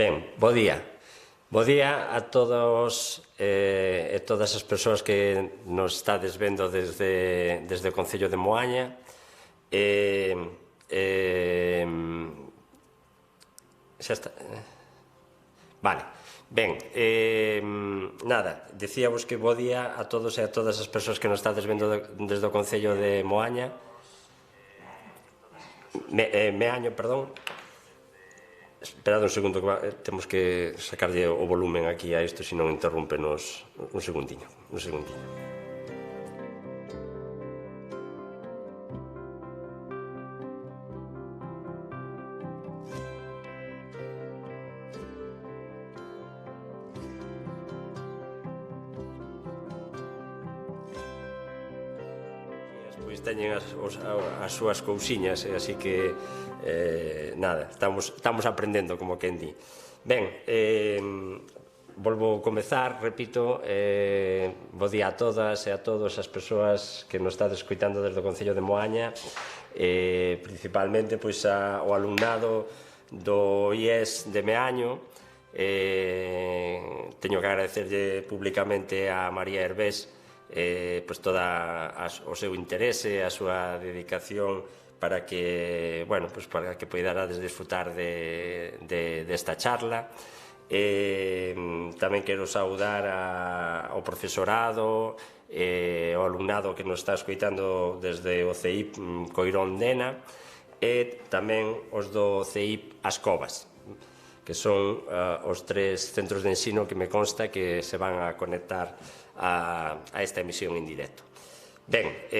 Ben, bo día. Bo día a todos e todas as persoas que nos estades vendo desde o Concello de Moaña. Xa está. Vale. Ben, nada, dicíamos que bo día a todos e a todas as persoas que nos estades vendo desde o Concello de Moaña. Meaño, perdón. Esperad un segundo, que temos que sacarlle o volumen aquí a isto, senón interrúmpenos un segundiño. Pois teñen as súas cousiñas, así que nada, estamos aprendendo, como quen di. Ben, volvo a comezar, repito, bo día a todas e a todos as persoas que nos estades escoitando desde o Concello de Moaña, principalmente ao alumnado do IES de Meaño. Teño que agradecerlle públicamente a María Hervés todo o seu interese, a súa dedicación para que poidades disfrutar desta charla. Tamén quero saudar ao profesorado e ao alumnado que nos está escoitando desde o CEIP Coirón Dena e tamén os do CEIP As Covas, que son os tres centros de ensino que me consta que se van a conectar a esta emisión en directo. Ben,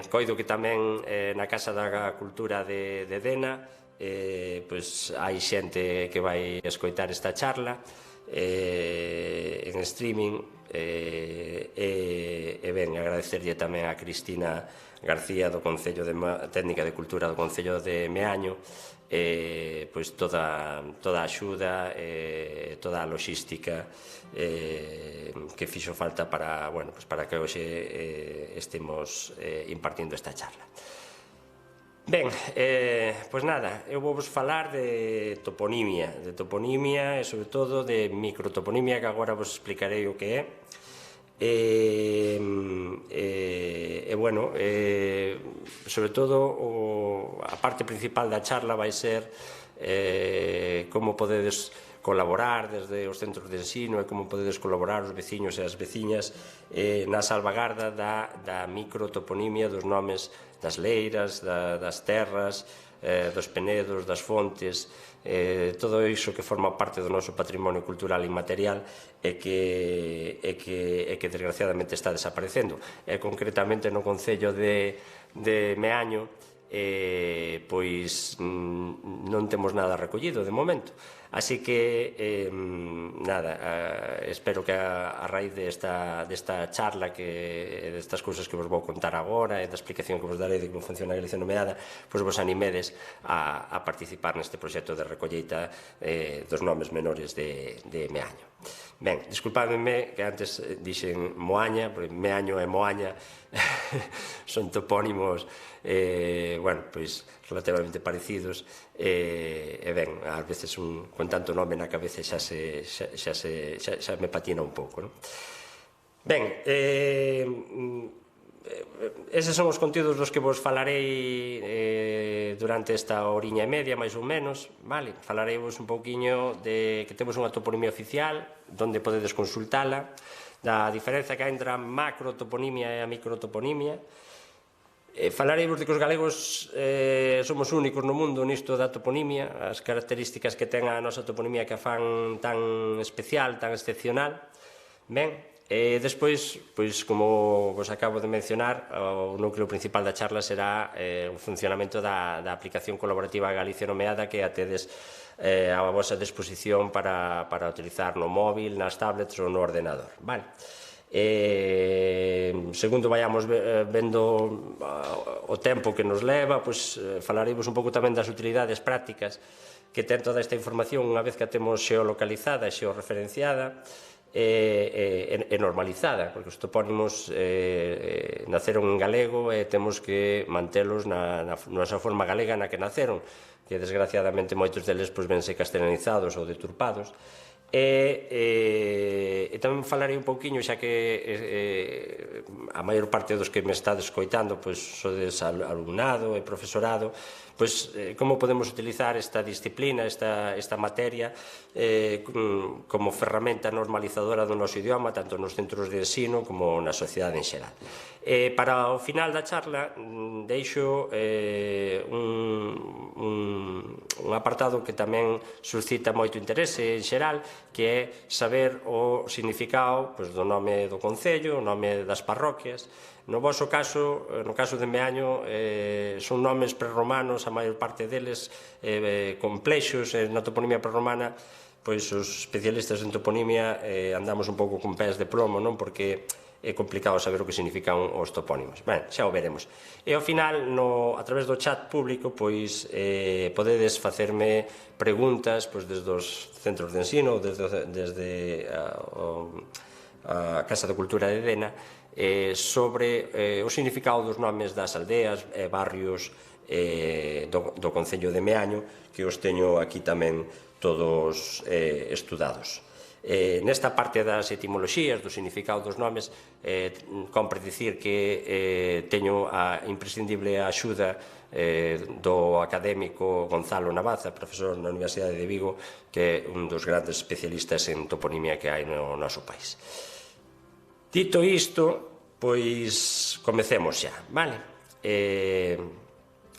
coido que tamén na Casa da Cultura de Dena hai xente que vai escoitar esta charla en streaming, e ben, agradecerlle tamén a Cristina García do Concello de Técnica de Cultura do Concello de Meaño toda a axuda e toda a logística que fixo falta para que hoxe estemos impartindo esta charla. Ben, pois nada, eu vou vos falar de toponimia e sobre todo de microtoponimia, que agora vos explicarei o que é. Sobre todo a parte principal da charla vai ser como podedes colaborar desde os centros de ensino e como podedes colaborar os veciños e as veciñas na salvagarda da microtoponimia, dos nomes das leiras, das terras, dos penedos, das fontes, todo iso que forma parte do noso patrimonio cultural inmaterial e que desgraciadamente está desaparecendo. Concretamente no Concello de Meaño pois non temos nada recollido de momento, así que nada, espero que a raíz desta charla e destas cousas que vos vou contar agora e da explicación que vos darei de como funciona a Galicia Nomeada, pois vos animedes a participar neste proxecto de recolleita dos nomes menores de Meaño. Ben, disculpadme que antes dixen Moaña, porque Meaño e Moaña son topónimos relativamente parecidos e ben, ás veces con tanto nome na cabeza xa me patina un pouco, non? Ben, eses son os contidos dos que vos falarei durante esta horiña e media, máis ou menos, vale? Falareivos un pouquiño de que temos unha toponimia oficial, onde podedes consultala, da diferenza que hai entre a macrotoponimia e a microtoponimia. Falareivos de que os galegos somos únicos no mundo nisto da toponimia, as características que ten a nosa toponimia que a fan tan especial, tan excepcional. Ben, e despois, como vos acabo de mencionar, o núcleo principal da charla será o funcionamento da aplicación colaborativa Galicia Nomeada, que a tedes a vosa disposición para utilizar no móvil, nas tablets ou no ordenador. Vale. Segundo vayamos vendo o tempo que nos leva, falaremos un pouco tamén das utilidades prácticas que ten toda esta información unha vez que a temos xeolocalizada e xeorreferenciada e normalizada, porque os topónimos naceron en galego e temos que mantelos na nosa forma galega na que naceron, que desgraciadamente moitos deles vense castelanizados ou deturpados. E tamén falarei un pouquiño, xa que a maior parte dos que me estades escoitando sodes alumnado e profesorado, como podemos utilizar esta disciplina, esta materia como ferramenta normalizadora do noso idioma, tanto nos centros de ensino como na sociedade en xeral. Para o final da charla deixo un apartado que tamén suscita moito interese en xeral, que é saber o significado do nome do concello, o nome das parroquias. No voso caso, no caso de Meaño, son nomes prerromanos, a maior parte deles complexos. Na toponimia prerromana, os especialistas en toponimia andamos un pouco con pés de plomo, non? Porque é complicado saber o que significan os topónimos. Ben, xa o veremos. E ao final, a través do chat público, podedes facerme preguntas desde os centros de ensino, desde a Casa de Cultura de Dena, sobre o significado dos nomes das aldeas e barrios do concello de Meaño, que os teño aquí tamén todos estudados. Nesta parte das etimoloxías, do significado dos nomes, compre dicir que teño a imprescindible axuda do académico Gonzalo Navaza, profesor na Universidade de Vigo, que é un dos grandes especialistas en toponimia que hai no noso país. Dito isto, comecemos xa, vale?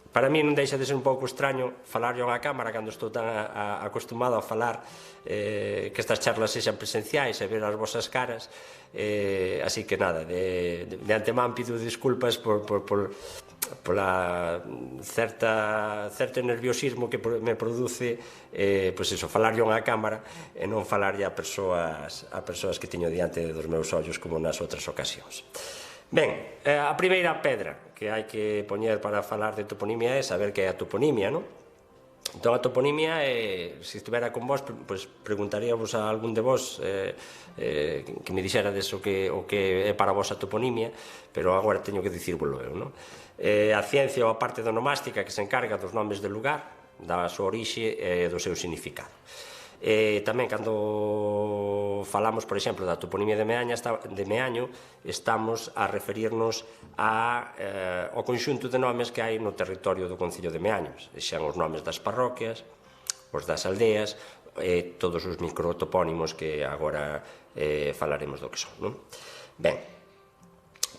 Para mí non deixa de ser un pouco extraño falarlle a unha cámara cando estou tan acostumado a falar, que estas charlas sexan presenciais e ver as vosas caras, así que nada, de antemán pido disculpas pola certo nerviosismo que me produce falarlle a unha cámara e non falarlle a persoas que teño diante dos meus ollos como nas outras ocasións. Ben, a primeira pedra que hai que poñer para falar de toponimia é saber que é a toponimia, non? Entón, a toponimia, se estivera con vos, preguntaríavos a algún de vos que me dixerades o que é para vos a toponimia, pero agora teño que dicírvolo eu, non? A ciencia ou a parte donomástica que se encarga dos nomes de lugar, da súa orixe e do seu significado. Tamén, cando falamos, por exemplo, da toponimia de Meaño, estamos a referirnos ao conxunto de nomes que hai no territorio do concello de Meaño, xan os nomes das parroquias, os das aldeas e todos os microtopónimos que agora falaremos do que son, non? Ben,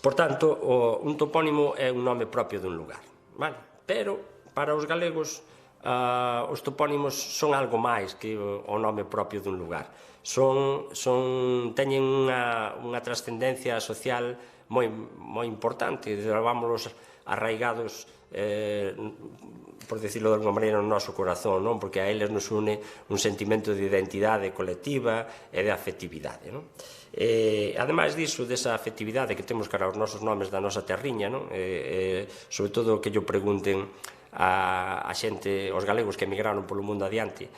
por tanto, un topónimo é un nome propio dun lugar, vale? Pero, para os galegos, os topónimos son algo máis que o nome propio dun lugar. Teñen unha trascendencia social moi importante, levámonos arraigados, por decirlo de alguma maneira, no noso corazón, non? Porque a eles nos une un sentimento de identidade colectiva e de afectividade, non? Ademais diso, desa afectividade que temos cara aos nosos nomes da nosa terriña, non? Sobre todo que lle pregunten a xente, os galegos que emigraron polo mundo adiante,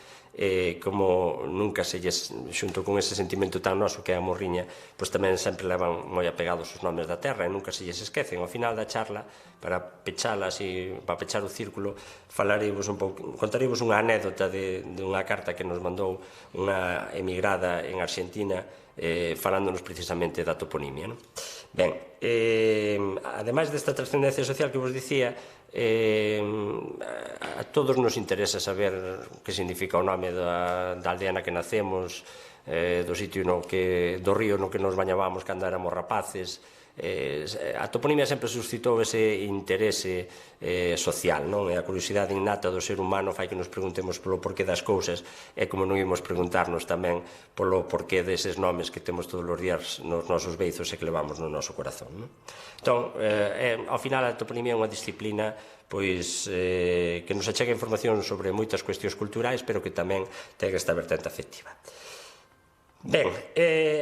como nunca se lles, xunto con ese sentimento tan noso que é a morriña, pois tamén sempre levan moi apegados os nomes da terra e nunca se lles esquecen. Ao final da charla, para pechala así, para pechar o círculo, contaremos unha anécdota de unha carta que nos mandou unha emigrada en Argentina, falándonos precisamente da toponimia, non? Ben, ademais desta trascendencia social que vos dicía, a todos nos interesa saber que significa o nome da aldea na que nacemos, do sitio do río no que nos bañábamos cando éramos rapaces. A toponimia sempre suscitou ese interese social, non? E a curiosidade innata do ser humano fai que nos preguntemos polo porqué das cousas, e como non imos preguntarnos tamén polo porqué deses nomes que temos todos os días nos nosos beizos e que levamos no noso corazón, non? Entón, ao final, a toponimia é unha disciplina que nos achega información sobre moitas cuestións culturais, pero que tamén ten esta vertente afectiva. Ben,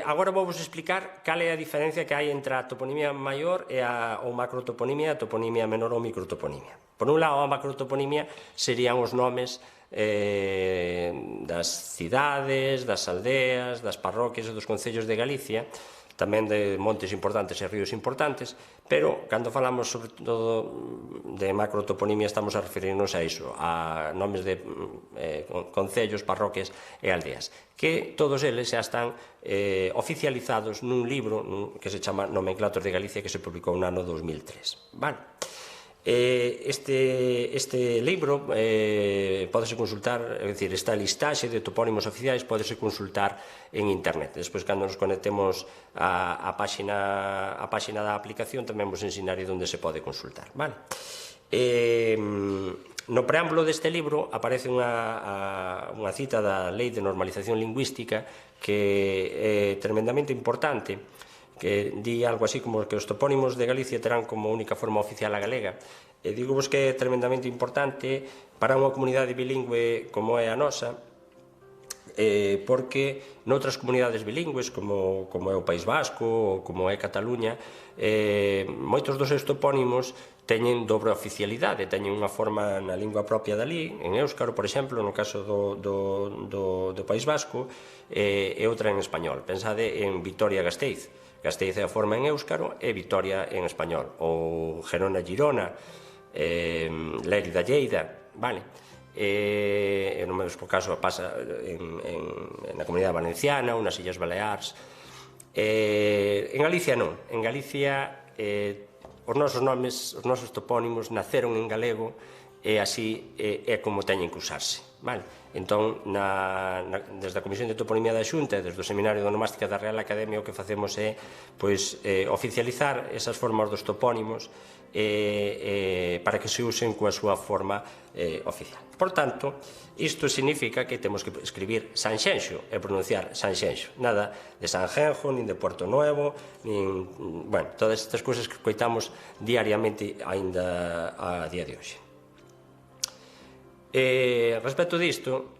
agora vou vos explicar cal é a diferencia que hai entre a toponimia maior ou macrotoponimia e a toponimia menor ou microtoponimia. Por un lado, a macrotoponimia serían os nomes das cidades, das aldeas, das parroquias e dos concellos de Galicia, tamén de montes importantes e ríos importantes, pero cando falamos sobre todo de macrotoponimia estamos a referirnos a iso, a nomes de concellos, parroquias e aldeas, que todos eles xa están oficializados nun libro que se chama Nomenclatos de Galicia, que se publicou no ano 2003. Vale. Este libro pódese consultar, é dicir, esta listaxe de topónimos oficiais pódese consultar en internet. Despois, cando nos conectemos á páxina da aplicación, tamén vos ensinarei onde se pode consultar. Vale? No preámbulo deste libro aparece unha cita da Lei de Normalización Lingüística que é tremendamente importante, que di algo así como que os topónimos de Galicia terán como única forma oficial a galega. E digo vos que é tremendamente importante para unha comunidade bilingüe como é a nosa, porque noutras comunidades bilingües, como é o País Vasco ou como é Cataluña, moitos dos seus topónimos teñen dobre oficialidade, teñen unha forma na lingua propia dali, en éuscaro, por exemplo, no caso do País Vasco, e outra en español. Pensade en Vitoria-Gasteiz. Gasteiz é a forma en éuscaro e Vitoria en español, ou Gerona-Girona, Lérida-Lleida, vale? No mesmo caso pasa na Comunidade Valenciana ou nas Illas Baleares. En Galicia non, en Galicia os nosos nomes, os nosos topónimos naceron en galego e así é como teñen que usarse, vale? Entón, desde a Comisión de Toponimia da Xunta e desde o Seminario de Onomástica da Real Academia o que facemos é oficializar esas formas dos topónimos para que se usen coa súa forma oficial. Por tanto, isto significa que temos que escribir Sanxenxo e pronunciar Sanxenxo. Nada de Sanjenjo, nin de Puerto Nuevo, nin... Bueno, todas estas cousas que coitamos diariamente aínda a día de hoxe. Respecto disto,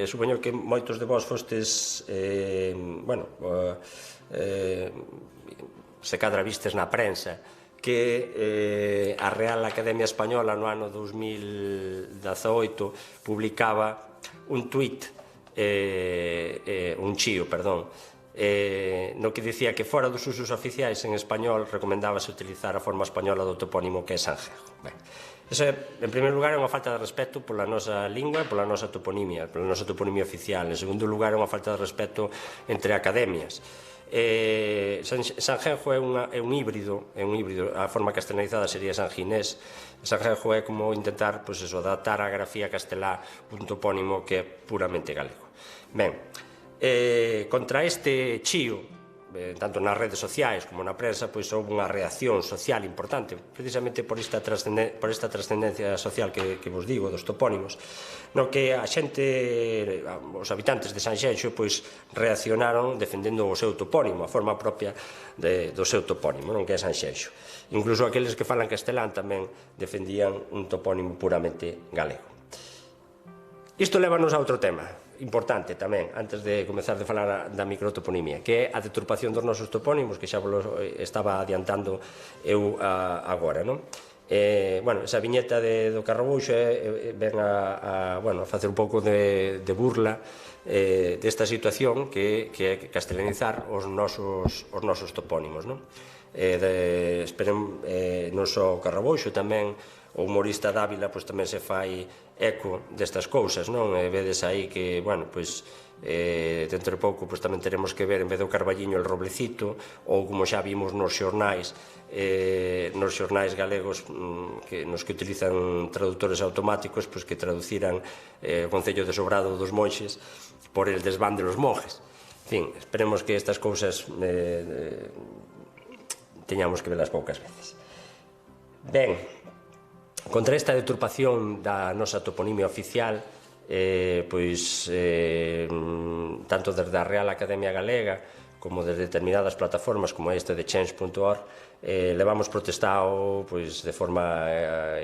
supoño que moitos de vós fostes, se cadra vistes na prensa que a Real Academia Española no ano 2018 publicaba un tuit, un chío, perdón, no que dicía que fora dos usos oficiais en español recomendábase utilizar a forma española do topónimo que é Sanjenjo. Eso, en primer lugar, é unha falta de respeto pola nosa lingua e pola nosa toponimia oficial. En segundo lugar, é unha falta de respeto entre academias. Sanjenjo é un híbrido, a forma castelanizada sería sanginés. Sanjenjo é como intentar adaptar a grafía castelá un topónimo que é puramente galego. Ben, contra este chío, tanto nas redes sociais como na prensa, pois houve unha reacción social importante, precisamente por esta trascendencia social que vos digo, dos topónimos, no que a xente, os habitantes de Sanxenxo, pois reaccionaron defendendo o seu topónimo, a forma propia do seu topónimo, non que é Sanxenxo. Incluso aqueles que falan castelán tamén defendían un topónimo puramente galego. Isto lévanos a outro tema importante tamén, antes de comezar de falar da microtoponimia, que é a deturpación dos nosos topónimos, que xa vos estaba adiantando eu agora, non? Esa viñeta do Carrabouxo ven a facer un pouco de burla desta situación que é castelanizar os nosos topónimos, non? Non só o Carrabouxo, tamén o humorista Dávila tamén se fai eco destas cousas, non? Vedes aí que, dentro de pouco tamén teremos que ver, en vez do Carballiño, el Roblecito, ou como xa vimos nos xornais galegos nos que utilizan traductores automáticos, que traduciran o Concello de Sobrado dos Monxes por el desván de los monjes. En fin, esperemos que estas cousas teñamos que velas poucas veces. Ben, contra esta deturpación da nosa toponimia oficial, tanto desde a Real Academia Galega como desde determinadas plataformas como esta de Change.org, levamos protestado de forma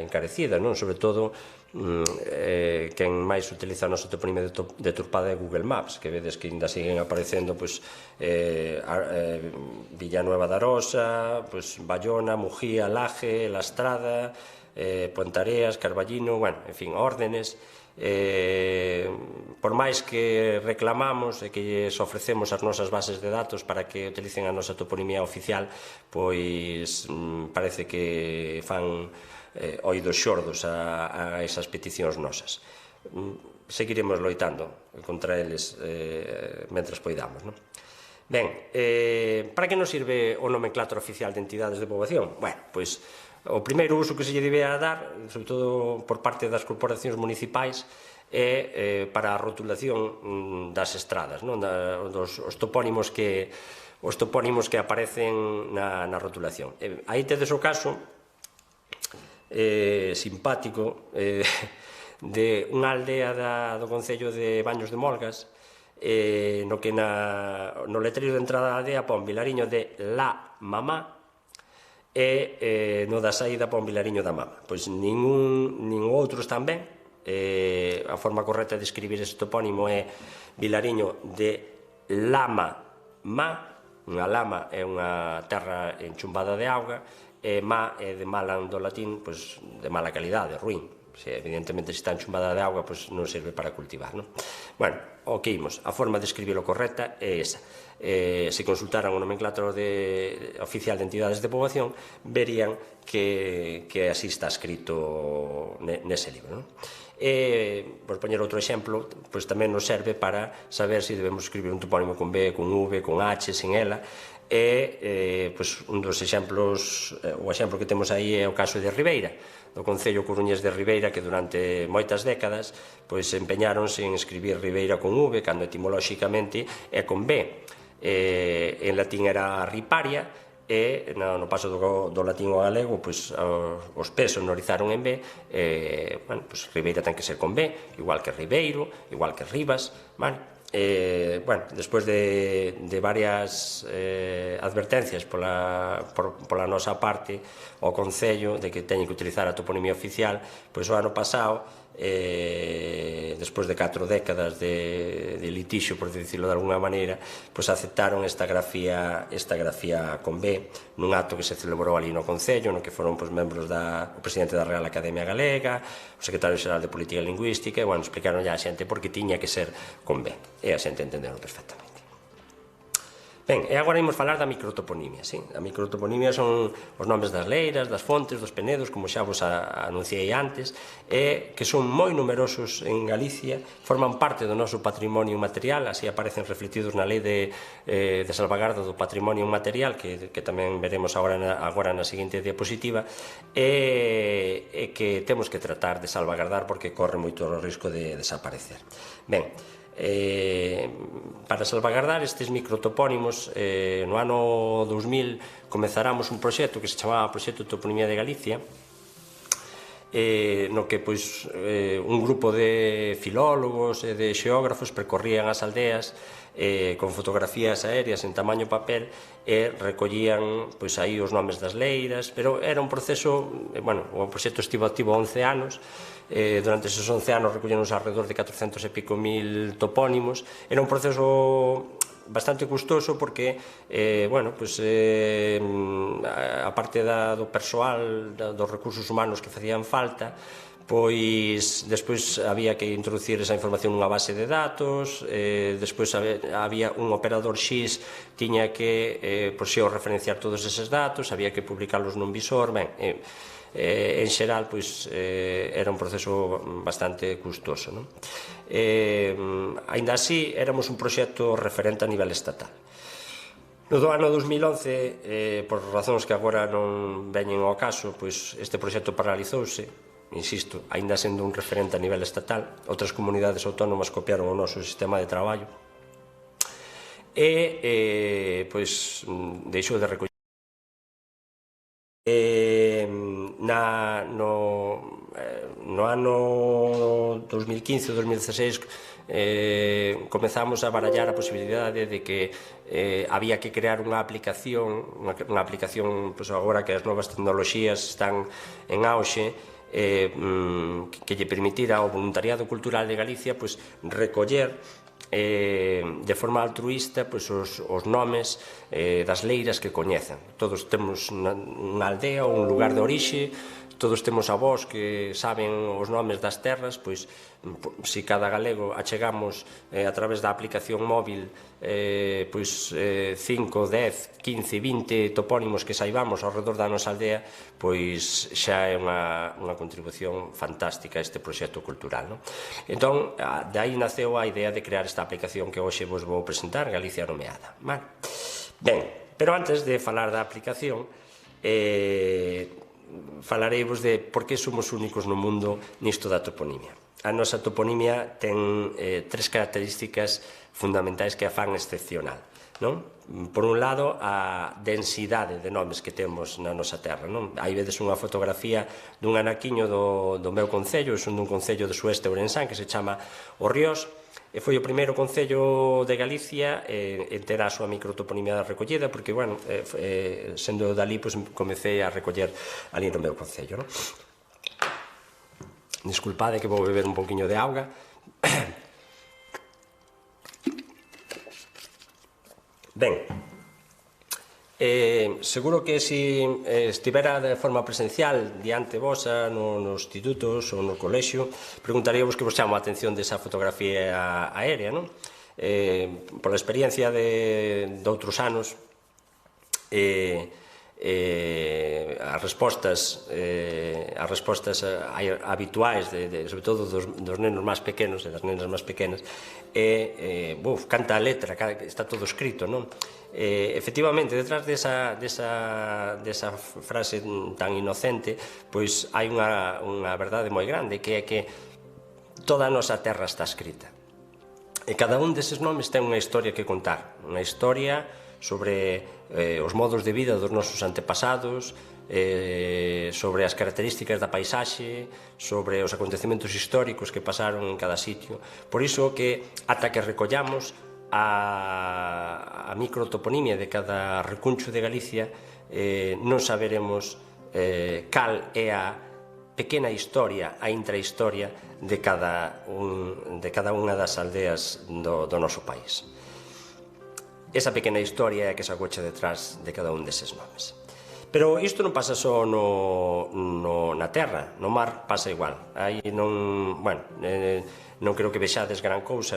encarecida, sobre todo quen máis utiliza a nosa toponimia deturpada é Google Maps, que vedes que ainda siguen aparecendo Villanueva de Arosa, Bayona, Mujía, Laje, La Estrada, Pontareas, Carballino, en fin, Órdenes, por máis que reclamamos e que lles ofrecemos as nosas bases de datos para que utilicen a nosa toponimia oficial, pois parece que fan oídos xordos a esas peticións nosas. Seguiremos loitando contra eles mentras poidamos, non? Ben, para que nos sirve o nomenclator oficial de entidades de poboación? Bueno, pois o primeiro uso que se lle debía dar, sobre todo por parte das corporacións municipais, é para a rotulación das estradas, os topónimos que aparecen na rotulación. Aí tedes o caso simpático de unha aldea do concello de Baños de Molgas, no que no letreiro de entrada da aldea pon Vilariño de la Mamá, e no da saída pon Vilariño da Mama. Pois nin outros tamén. A forma correcta de escribir ese topónimo é Vilariño de Lama Ma. Unha lama é unha terra enchumbada de auga, e ma é de mala do latín, pois de mala calidade, ruín. Evidentemente, se está enchumbada de auga, pois non serve para cultivar, non? Bueno, o que imos, a forma de escribirlo correcta é esa. Se consultaran o nomenclator oficial de entidades de poboación, verían que así está escrito nese libro, non? Por poñer outro exemplo, pois tamén nos serve para saber se debemos escribir un topónimo con B, con V, con H, sin ela. Pois un dos exemplos, o exemplo que temos aí é o caso de Ribeira, do concello coruñés de Ribeira, que durante moitas décadas pois empeñáronse en escribir Ribeira con V, cando etimolóxicamente é con B. En latín era riparia, e no paso do latín ao galego os P sonorizaron en B. Ribeira ten que ser con B, igual que Ribeiro, igual que Rivas. Despois de varias advertencias pola nosa parte ao Concello de que teñen que utilizar a toponimia oficial, pois o ano pasado, despois de 4 décadas de litixio, por dicirlo de alguna maneira, pois aceptaron esta grafía con B nun acto que se celebrou ali no Concello, no que foron membros o presidente da Real Academia Galega, o secretario xeral de Política Lingüística, e explicaron a xente por que tiña que ser con B, e a xente entenderon perfectamente. Ben, e agora imos falar da microtoponimia. A microtoponimia son os nomes das leiras, das fontes, dos penedos, como xa vos anunciei antes, e que son moi numerosos en Galicia, forman parte do noso patrimonio material, así aparecen refletidos na lei de salvagarda do patrimonio material, que tamén veremos agora na seguinte diapositiva, e que temos que tratar de salvagardar porque corre moito o risco de desaparecer. Ben, para salvagardar estes microtopónimos, no ano 2000 comezáramos un proxecto que se chamaba Proxecto Toponimia de Galicia, no que un grupo de filólogos e de xeógrafos percorrían as aldeas con fotografías aéreas en tamaño papel e recollían aí os nomes das leiras, pero era un proceso, o proxecto estivo activo 11 anos. Durante esos 11 anos recollenos alrededor de 400 e pico mil topónimos. Era un proceso bastante custoso porque, a parte do persoal, dos recursos humanos que facían falta, pois despois había que introducir esa información nunha base de datos, despois había un operador X, tiña que referenciar todos eses datos, había que publicarlos nun visor. En xeral, era un proceso bastante custoso. Aínda así, éramos un proxecto referente a nivel estatal. No do ano 2011, por razóns que agora non veñen ao caso, este proxecto paralizouse, insisto, aínda sendo un referente a nivel estatal. Outras comunidades autónomas copiaron o noso sistema de traballo e deixou de recoller. No ano 2015 ou 2016 comezamos a barallar a posibilidade de que había que crear unha aplicación agora que as novas tecnoloxías están en auxe, que lle permitira ao voluntariado cultural de Galicia recoller de forma altruista os nomes das leiras que coñecen. Todos temos unha aldea ou un lugar de orixe, todos temos avós que saben os nomes das terras, se cada galego achegamos a través da aplicación móvil 5, 10, 15, 20 topónimos que saibamos ao redor da nosa aldea, pois xa é unha contribución fantástica a este proxecto cultural. Entón, de aí naceu a idea de crear esta aplicación que hoxe vos vou presentar, Galicia Nomeada. Ben, pero antes de falar da aplicación, falareivos de por que somos únicos no mundo nisto da toponimia. A nosa toponimia ten tres características fundamentais que a fan excepcional. Por un lado, a densidade de nomes que temos na nosa terra. Aí vedes unha fotografía dun anaquiño do meu concello, son dun concello do sueste ourensán que se chama O Ríos, e foi o primeiro concello de Galicia en ter a súa microtoponimia recollida, porque, bueno, sendo dali, comecei a recoller ali no meu concello. Disculpade que vou beber un poquinho de auga. Ben, seguro que se estivera de forma presencial diante vosa nos institutos ou no colexio, preguntaríamos que vos chama a atención desa fotografía aérea, non? Pola experiencia de outros anos, as respostas habituais, sobre todo dos nenos máis pequenos e das nenas máis pequenas, canta a letra, está todo escrito, non? Efectivamente, detrás desa frase tan inocente, pois hai unha verdade moi grande, que é que toda a nosa terra está escrita. E cada un deses nomes ten unha historia que contar, unha historia sobre os modos de vida dos nosos antepasados, sobre as características da paisaxe, sobre os acontecementos históricos que pasaron en cada sitio. Por iso que, ata que recollamos a microtoponimia de cada recuncho de Galicia, non saberemos cal é a pequena historia, a intrahistoria de cada unha das aldeas do noso país. Esa pequena historia é a que se agocha detrás de cada un deses nomes. Pero isto non pasa só na terra, no mar pasa igual. Aí non creo que vexades gran cousa,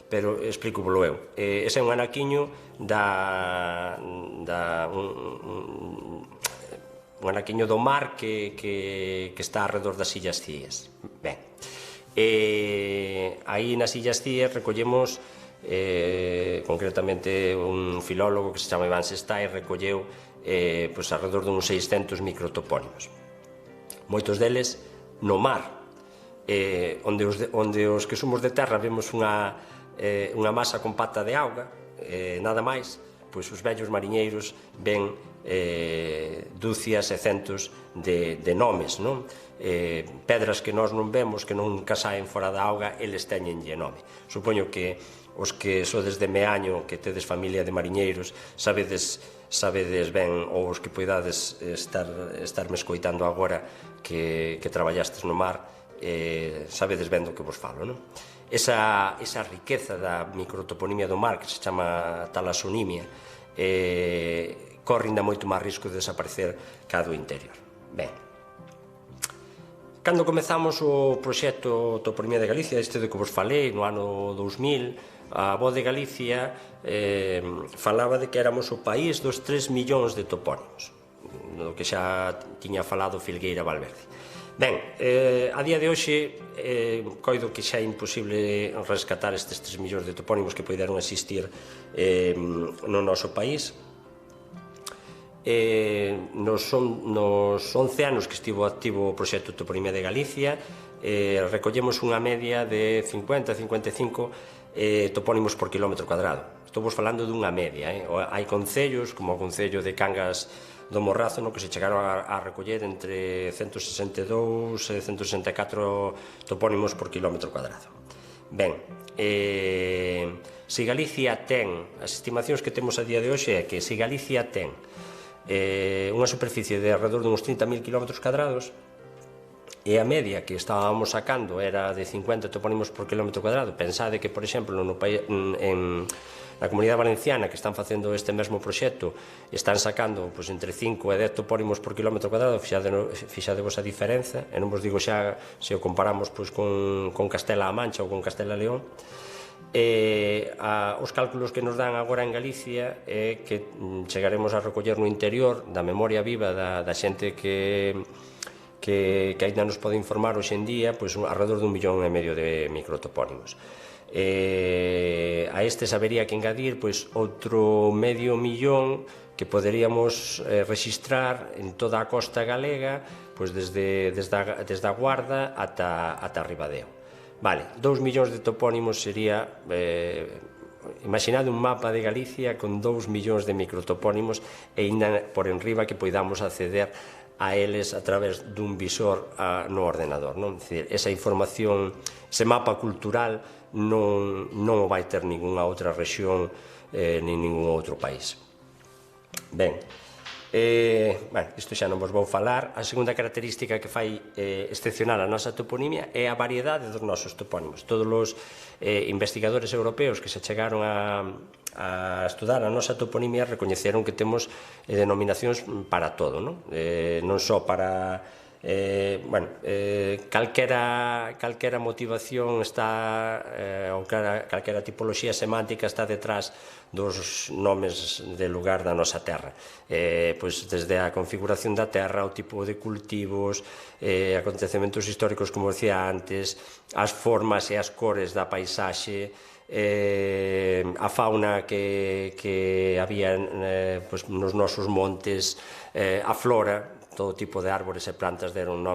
pero explícovolo eu. Ese é un anaquiño un anaquiño do mar que está arredor das Illas Cíes. Ben, aí nas Illas Cíes recollemos, concretamente un filólogo que se chama Iván Sestai recolleu arredor de uns 600 microtopónimos, moitos deles no mar, onde os que somos de terra vemos unha masa compacta de auga, nada máis, pois os vellos mariñeiros ven dúcias e centos de nomes, pedras que nós non vemos, que nunca saen fora da auga, eles teñenlle nome. Supoño que os que sodes de Meaño, que tedes familia de mariñeiros, sabedes ben, ou os que poidades estarme escoitando agora que traballastes no mar, sabedes ben do que vos falo, non? Esa riqueza da microtoponimia do mar, que se chama talasonimia, corre ainda moito máis risco de desaparecer ca do interior. Ben, cando comezamos o proxecto Toponimia de Galicia, este de que vos falei, no ano 2000, a Voz de Galicia falaba de que éramos o país dos 3 millóns de topónimos, do que xa tiña falado Filgueira Valverde. Ben, a día de hoxe coido que xa é imposible rescatar estes 3 millóns de topónimos que poideron existir no noso país. Nos 11 anos que estivo activo o proxecto Toponimia de Galicia, recollemos unha media de 50-55 topónimos por kilómetro cuadrado. Estou vos falando dunha media. Hai concellos, como o concello de Cangas do Morrazo, no que se chegaron a recoller entre 162 e 164 topónimos por kilómetro cuadrado. Ben, se Galicia ten, as estimacións que temos a día de hoxe é que se Galicia ten unha superficie de alrededor de uns 30.000 kilómetros cuadrados, e a media que estábamos sacando era de 50 topónimos por kilómetro cuadrado. Pensade que, por exemplo, na Comunidade Valenciana, que están facendo este mesmo proxecto, están sacando entre 5 e 10 topónimos por kilómetro cuadrado. Fixadevos a diferenza, e non vos digo xa se o comparamos con Castela-A Mancha ou con Castela-León. Os cálculos que nos dan agora en Galicia é que chegaremos a recoller no interior da memoria viva da xente que ainda nos pode informar hoxe en día, alrededor de 1,5 millón de microtopónimos. A estes habería que engadir outro medio millón que poderíamos registrar en toda a costa galega, desde a Guarda ata Ribadeo. Vale, 2 millóns de topónimos sería, imaginade un mapa de Galicia con 2 millóns de microtopónimos e ainda por enriba que poidamos acceder a eles a través dun visor no ordenador, non? É dicir, esa información, ese mapa cultural non o vai ter ningunha outra rexión nin ningún outro país. Ben, isto xa non vos vou falar. A segunda característica que fai excepcional a nosa toponimia é a variedade dos nosos topónimos. Todos os investigadores europeos que se chegaron a estudar a nosa toponimia recoñeceron que temos denominacións para todo, non só para calquera motivación está ou calquera tipoloxía semántica está detrás dos nomes de lugar da nosa terra, desde a configuración da terra, o tipo de cultivos, acontecementos históricos, como decía antes, as formas e as cores da paisaxe, a fauna que había nos nosos montes, a flora. Todo tipo de árbores e plantas deron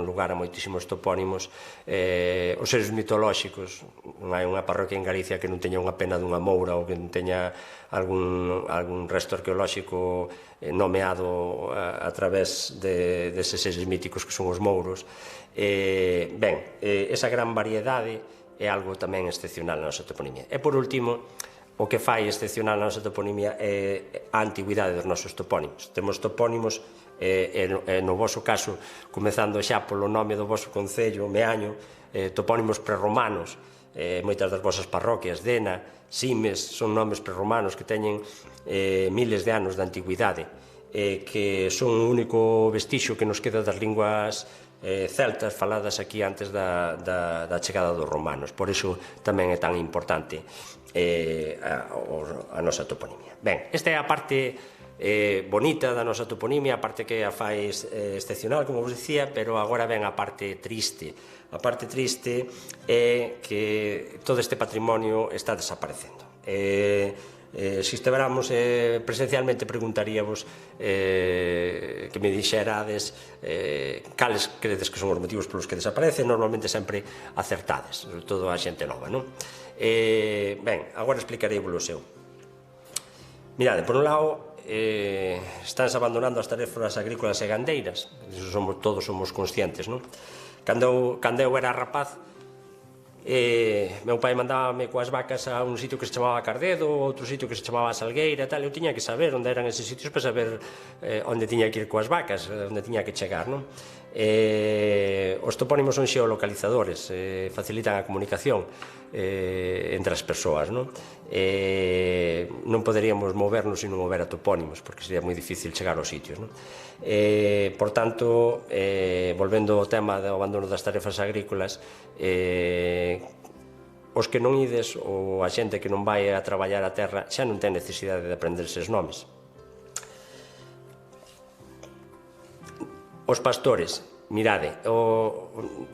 lugar a moitísimos topónimos. Os seres mitolóxicos, non hai unha parroquia en Galicia que non teña unha pena dunha moura ou que non teña algún resto arqueolóxico nomeado a través deses seres míticos que son os mouros. Esa gran variedade é algo tamén excepcional na nosa toponimia. E por último, o que fai excepcional na nosa toponimia é a antigüidade dos nosos topónimos. Temos topónimos, no voso caso, comezando xa polo nome do voso concello, Meaño, topónimos prerromanos. Moitas das vosas parroquias, Dena, Simes, son nomes prerromanos que teñen miles de anos de antigüidade, que son o único vestixio que nos queda das linguas celtas faladas aquí antes da chegada dos romanos. Por iso tamén é tan importante a nosa toponimia. Ben, esta é a parte bonita da nosa toponimia, a parte que a fai excepcional, como vos dicía, pero agora ven a parte triste. A parte triste é que todo este patrimonio está desaparecendo. Se estivéramos presencialmente, preguntaríamos que me dixerades cales credes que son os motivos polos que desaparecen. Normalmente sempre acertades, sobre todo a xente nova, non? Ben, agora explicarei vos o seu. Mirade, por un lado, estánse abandonando as tarefas agrícolas e gandeiras. Todos somos conscientes, non? Cando eu era rapaz, meu pai mandábame coas vacas a un sitio que se chamaba Cardedo, outro sitio que se chamaba Salgueira, tal. Eu tiña que saber onde eran eses sitios para saber onde tiña que ir coas vacas, onde tiña que chegar, non? Os topónimos son xeolocalizadores, facilitan a comunicación entre as persoas, non? Non poderíamos movernos se non houbera topónimos, porque sería moi difícil chegar aos sitios, non? Por tanto, volvendo ao tema do abandono das tarefas agrícolas, os que non ides ou a xente que non vai a traballar a terra xa non ten necesidade de aprender eses nomes. Os pastores, mirade,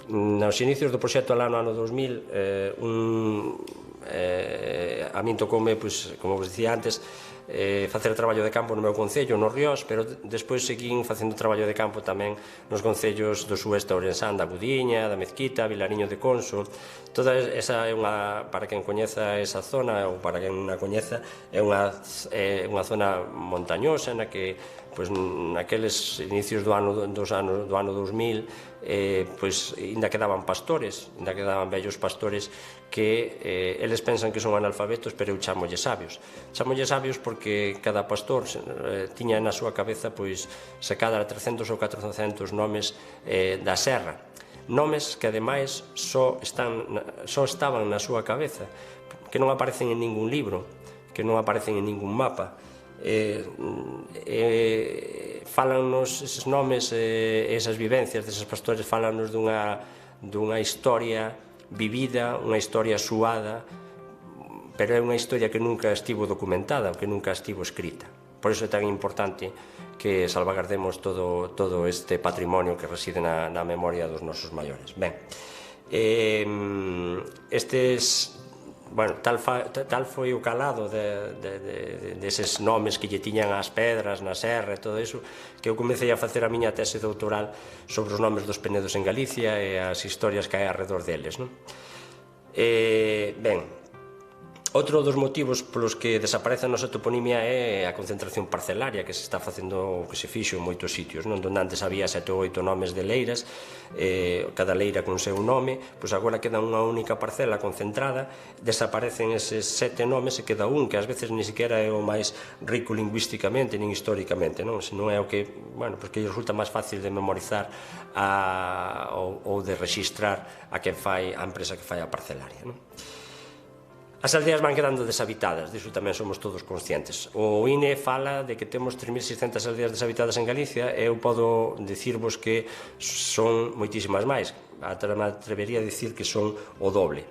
nos inicios do proxecto lá no ano 2000, a min tocoume, como vos dicía antes, facer traballo de campo no meu concello, no Riós, pero despois seguín facendo traballo de campo tamén nos concellos do sueste ourensán, da Budiña, da Mezquita, Vilariño de Conso. Toda esa é unha, para quen coñeza esa zona ou para quen non a coñeza, é unha zona montañosa na que naqueles inicios do ano 2000 ainda quedaban pastores, ainda quedaban vellos pastores que eles pensan que son analfabetos, pero eu chamolle sabios. Chamolle sabios porque cada pastor tiña na súa cabeza se cadra 300 ou 400 nomes da serra. nomes que ademais só estaban na súa cabeza, que non aparecen en ningún libro, que non aparecen en ningún mapa. Fálannos eses nomes, esas vivencias deses pastores, fálannos dunha historia vivida, unha historia suada, pero é unha historia que nunca estivo documentada, que nunca estivo escrita. Por iso é tan importante que salvagardemos todo este patrimonio que reside na memoria dos nosos maiores. Ben, tal foi o calado deses nomes que lle tiñan as pedras na serra e todo iso, que eu comecei a facer a miña tese doutoral sobre os nomes dos penedos en Galicia e as historias que hai arredor deles. Ben, outro dos motivos polos que desaparece a nosa toponimia é a concentración parcelaria que se está facendo, que se fixo en moitos sitios, onde antes había 7 ou 8 nomes de leiras, cada leira con seu nome, pois agora queda unha única parcela concentrada, desaparecen eses 7 nomes e queda un que ás veces ni siquiera é o máis rico lingüísticamente nin históricamente, senón é o que, que resulta máis fácil de memorizar ou de registrar a empresa que fai a parcelaria. As aldeas van quedando deshabitadas, diso tamén somos todos conscientes. O INE fala de que temos 3.600 aldeas deshabitadas en Galicia e eu podo dicirvos que son moitísimas máis. Me atrevería a dicir que son o doble.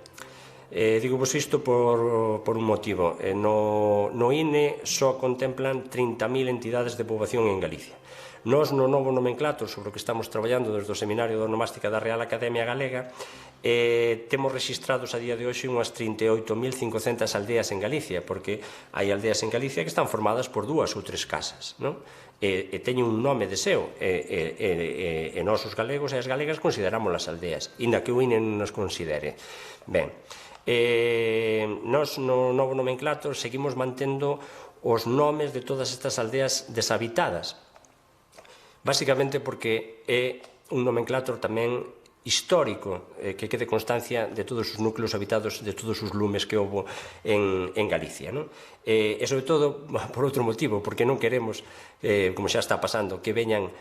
Digo vos isto por un motivo. No INE só contemplan 30.000 entidades de poboación en Galicia. Nós, no novo nomenclator sobre o que estamos traballando desde o Seminario de Onomástica da Real Academia Galega, temos registrados a día de hoxe unhas 38.500 aldeas en Galicia, porque hai aldeas en Galicia que están formadas por 2 ou 3 casas, e teñen un nome de seu, e nós os galegos e as galegas consideramos as aldeas, inda que o INE non nos considere. Ben, nós no novo nomenclator seguimos mantendo os nomes de todas estas aldeas deshabitadas, basicamente porque é un nomenclator tamén histórico, que quede constancia de todos os núcleos habitados, de todos os lumes que houbo en Galicia. E sobre todo, por outro motivo, porque non queremos, como xa está pasando, que veñan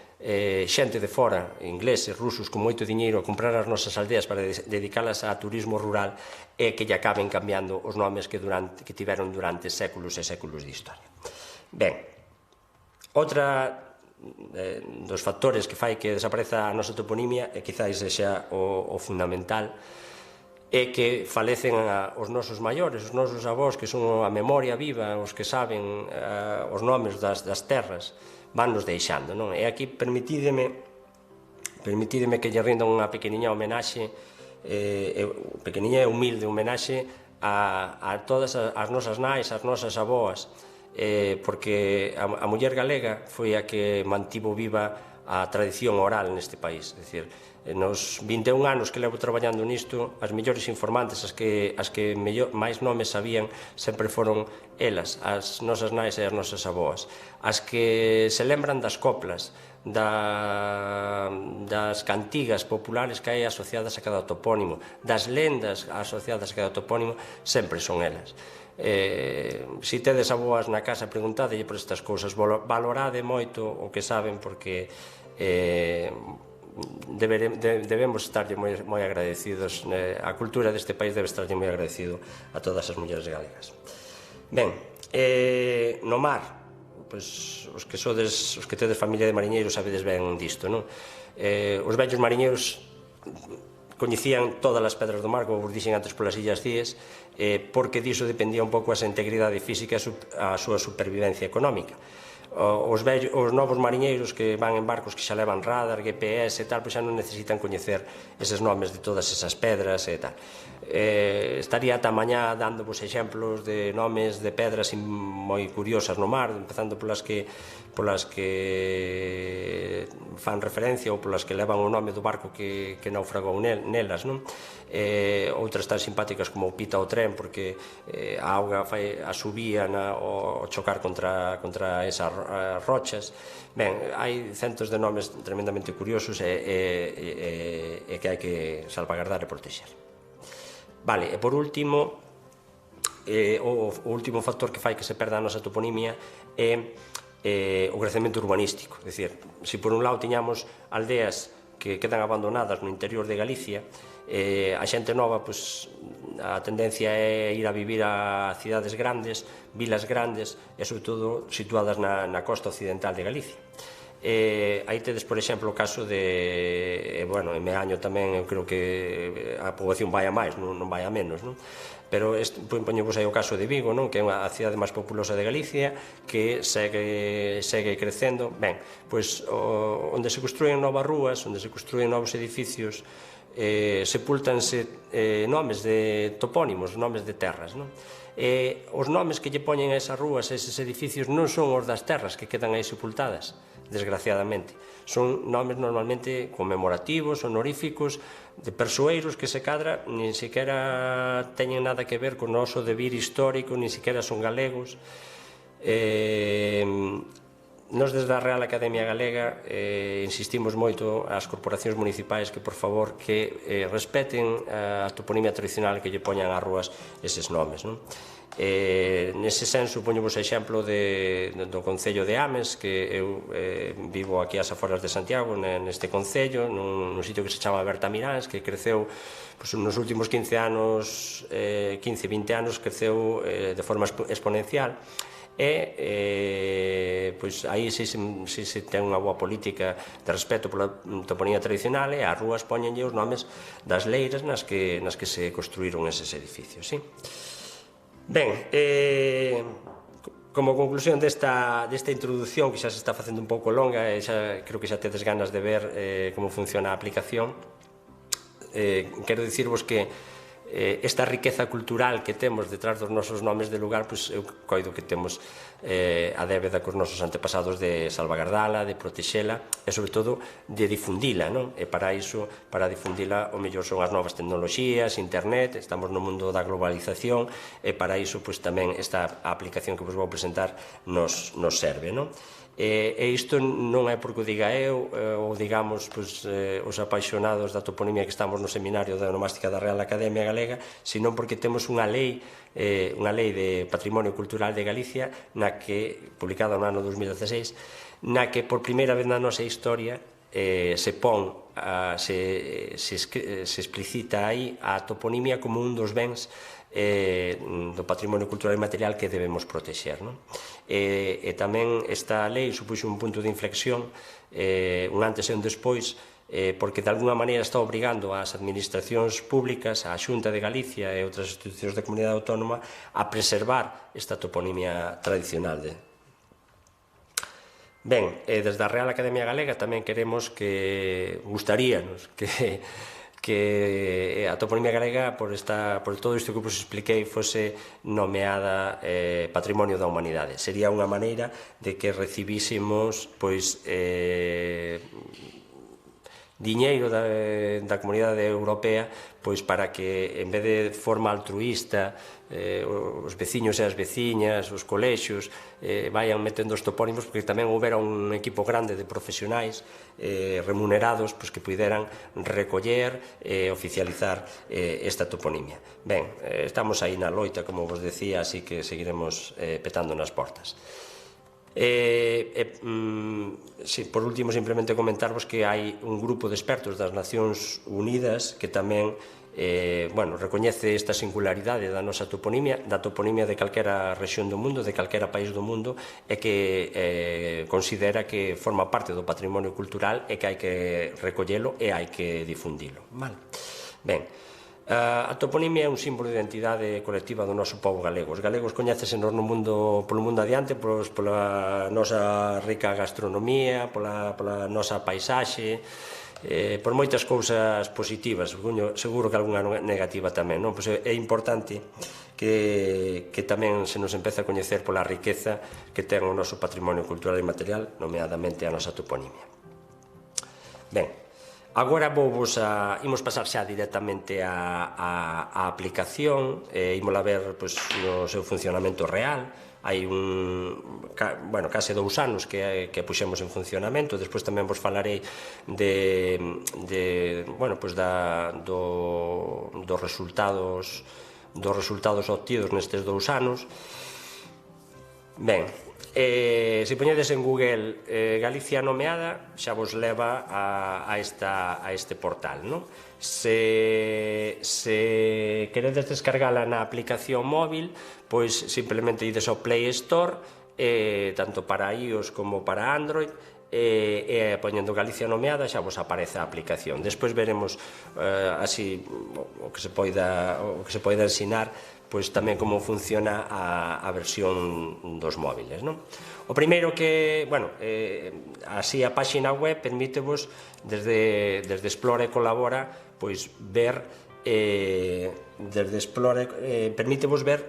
xente de fora, ingleses, rusos, con moito diñeiro a comprar as nosas aldeas para dedicalas a turismo rural e que lle acaben cambiando os nomes que tiveron durante séculos e séculos de historia. Ben, outra dos factores que fai que desapareza a nosa toponimia, e quizáis xa o fundamental, é que falecen os nosos maiores, os nosos avós, que son a memoria viva, os que saben os nomes das terras, van nos deixando. E aquí permitideme que lle rinda unha pequeniña homenaxe, pequeniña e humilde homenaxe a todas as nosas nais, as nosas aboas, porque a muller galega foi a que mantivo viva a tradición oral neste país. É dicir, nos 21 anos que levo traballando nisto, as mellores informantes, as que máis nomes sabían, sempre foron elas, as nosas nais e as nosas aboas, as que se lembran das coplas, das cantigas populares que hai asociadas a cada topónimo, das lendas asociadas a cada topónimo, sempre son elas. Se tedes aboas na casa, preguntadelle por estas cousas, valorade moito o que saben, porque debemos estarlle moi agradecidos, a cultura deste país debe estarlle moi agradecido a todas as mulleres galegas. Ben, no mar, os que tedes familia de mariñeiros sabedes ben disto, non? Os vellos mariñeiros coñecían todas as pedras do mar, como vos dixen antes, polas illas Cíes, porque diso dependía un pouco a súa integridade física e a súa supervivencia económica. Os novos mariñeiros que van en barcos que xa levan radar, GPS e tal, pois xa non necesitan coñecer eses nomes de todas esas pedras e tal. Estaría ata mañá dándovos exemplos de nomes de pedras moi curiosas no mar, empezando polas que fan referencia ou polas que levan o nome do barco que naufragou nelas, non? Outras tan simpáticas como o Pita o tren, porque a auga a subía ao chocar contra esas rochas. Ben, hai centos de nomes tremendamente curiosos e que hai que salvagardar e protexer. Vale, e por último, o último factor que fai que se perda a nosa toponimia é o crecemento urbanístico. É dicir, se por un lado tiñamos aldeas que quedan abandonadas no interior de Galicia, a xente nova, a tendencia é ir a vivir a cidades grandes, vilas grandes e, sobre todo, situadas na costa occidental de Galicia. Aí tedes, por exemplo, o caso de, bueno, en Meaño tamén, eu creo que a poboación vai a máis, non vai a menos, non? Pero poñemos aí o caso de Vigo, non? Que é a cidade máis populosa de Galicia, que segue crecendo. Ben, pois onde se construen novas rúas, onde se construen novos edificios, sepúltanse nomes de topónimos, nomes de terras, non? Os nomes que lle poñen a esas rúas, a eses edificios, non son os das terras que quedan aí sepultadas, desgraciadamente. Son nomes normalmente conmemorativos, honoríficos, de persoeiros que se cadra nin sequera teñen nada que ver con o noso devir histórico, nin sequera son galegos. Nos desde a Real Academia Galega insistimos moito ás corporacións municipais que, por favor, que respeten a toponimia tradicional que lle poñan ás rúas eses nomes, non? Nese senso, poñemos exemplo do Concello de Ames, que eu vivo aquí ás aforas de Santiago, neste Concello, nun sitio que se chama Bertamiráns, que creceu nos últimos 15, 20 anos, creceu de forma exponencial. Pois aí se ten unha boa política de respeto pola toponimia tradicional, e ás rúas poñenlle os nomes das leiras nas que se construíron eses edificios, sí? Ben, como conclusión desta introducción, que xa se está facendo un pouco longa, e creo que xa tedes ganas de ver como funciona a aplicación, quero dicirvos que esta riqueza cultural que temos detrás dos nosos nomes de lugar, eu coido que temos a débeda cos nosos antepasados de salvagardala, de protexela e, sobre todo, de difundila, non? E para iso, para difundila, o mellor son as novas tecnoloxías, internet, estamos no mundo da globalización, e para iso, tamén esta aplicación que vos vou presentar nos serve, non? E isto non é porque o diga eu ou digamos os apaixonados da toponimia que estamos no seminario da onomástica da Real Academia Galega, sino porque temos unha lei de Patrimonio Cultural de Galicia, publicada no ano 2016, na que por primeira vez na nosa historia se explicita aí a toponimia como un dos bens do patrimonio cultural e material que debemos protexer, non? E tamén esta lei supuxo un punto de inflexión, un antes e un despois, porque de alguna maneira está obrigando ás administracións públicas, a Xunta de Galicia e outras institucións da comunidade autónoma a preservar esta toponimia tradicional. Ben, desde a Real Academia Galega tamén queremos gustaríanos que a toponimia galega, por todo isto que vos expliquei, fose nomeada Patrimonio da Humanidade. Sería unha maneira de que recibísemos diñeiro da Comunidade Europea para que, en vez de forma altruísta, os veciños e as veciñas, os colexios, vayan metendo os topónimos, porque tamén houbera un equipo grande de profesionais remunerados que puderan recoller e oficializar esta toponimia. Ben, estamos aí na loita, como vos decía, así que seguiremos petando nas portas. Por último, simplemente comentarvos que hai un grupo de expertos das Nacións Unidas que tamén recoñece esta singularidade da nosa toponimia, da toponimia de calquera rexión do mundo, de calquera país do mundo, e que considera que forma parte do patrimonio cultural e que hai que recollelo e hai que difundilo. Ben, a toponimia é un símbolo de identidade colectiva do noso povo galego. Os galegos coñécesenos polo mundo adiante pola nosa rica gastronomía, pola nosa paisaxe, por moitas cousas positivas, seguro que algunha negativa tamén, non? Pois é importante que tamén se nos empece a coñecer pola riqueza que ten o noso patrimonio cultural e material, nomeadamente a nosa toponimia. Ben, agora imos pasar xa directamente á aplicación, ímola ver no seu funcionamento real. Hai case 2 anos que puxemos en funcionamento. Despois tamén vos falarei dos resultados obtidos nestes 2 anos. Ben, se poñedes en Google Galicia nomeada, xa vos leva a este portal, non? Se queredes descargala na aplicación móvil, pois simplemente ides ao Play Store, tanto para iOS como para Android, e poñendo Galicia nomeada xa vos aparece a aplicación. Despois veremos así o que se poida ensinar, pois tamén como funciona a versión dos móviles, non? O primeiro que, bueno, así a páxina web permítevos desde Explora e Colabora, pois ver permítevos ver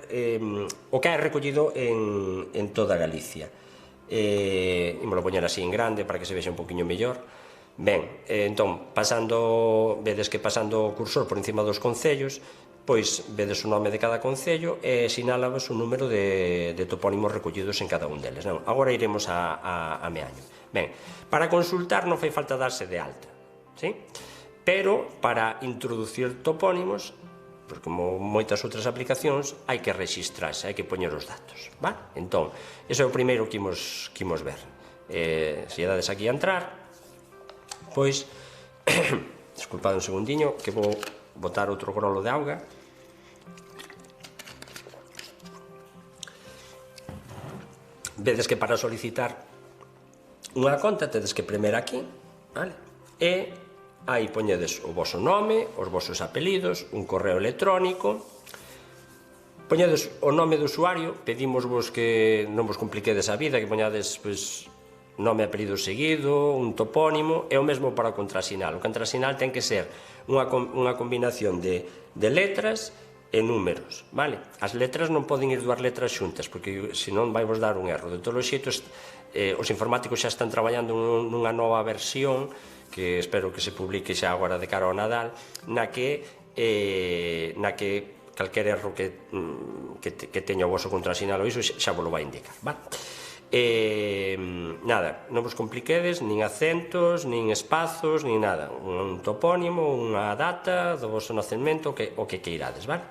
o que hai recollido en toda Galicia. Imos poñer así en grande para que se vexa un poquinho mellor. Ben, entón, vedes que pasando o cursor por encima dos concellos, pois vedes o nome de cada concello e sinálabas o número de topónimos recollidos en cada un deles. Non? Agora iremos a Meaño. Ben, para consultar non fai falta darse de alta, sí? Pero para introducir topónimos, pois como moitas outras aplicacións, hai que rexistrarse, hai que poñer os datos, vale? Entón, ese é o primeiro que imos ver. Se lle dades aquí a entrar, pois, desculpad un segundiño, que vou botar outro grolo de auga. Vedes que para solicitar unha conta tedes que premer aquí, vale? E aí poñedes o voso nome, os vosos apelidos, un correo electrónico, poñedes o nome do usuario, pedimosvos que non vos compliquedes a vida, que poñades, pois, nome, apelido seguido, un topónimo, e o mesmo para o contrasinal. O contrasinal ten que ser unha combinación de letras e números, vale? As letras non poden ir dúas letras xuntas, porque senón vai vos dar un erro. De todos os xeitos, os informáticos xa están traballando nunha nova versión, que espero que se publique xa agora de cara ao Nadal, na que calquer erro que teña o voso contrasinal ou iso xa vos lo vai indicar, vale? Nada, non vos compliquedes, nin acentos, nin espazos, nin nada. Un topónimo, unha data do voso nacemento, o que queirades, vale?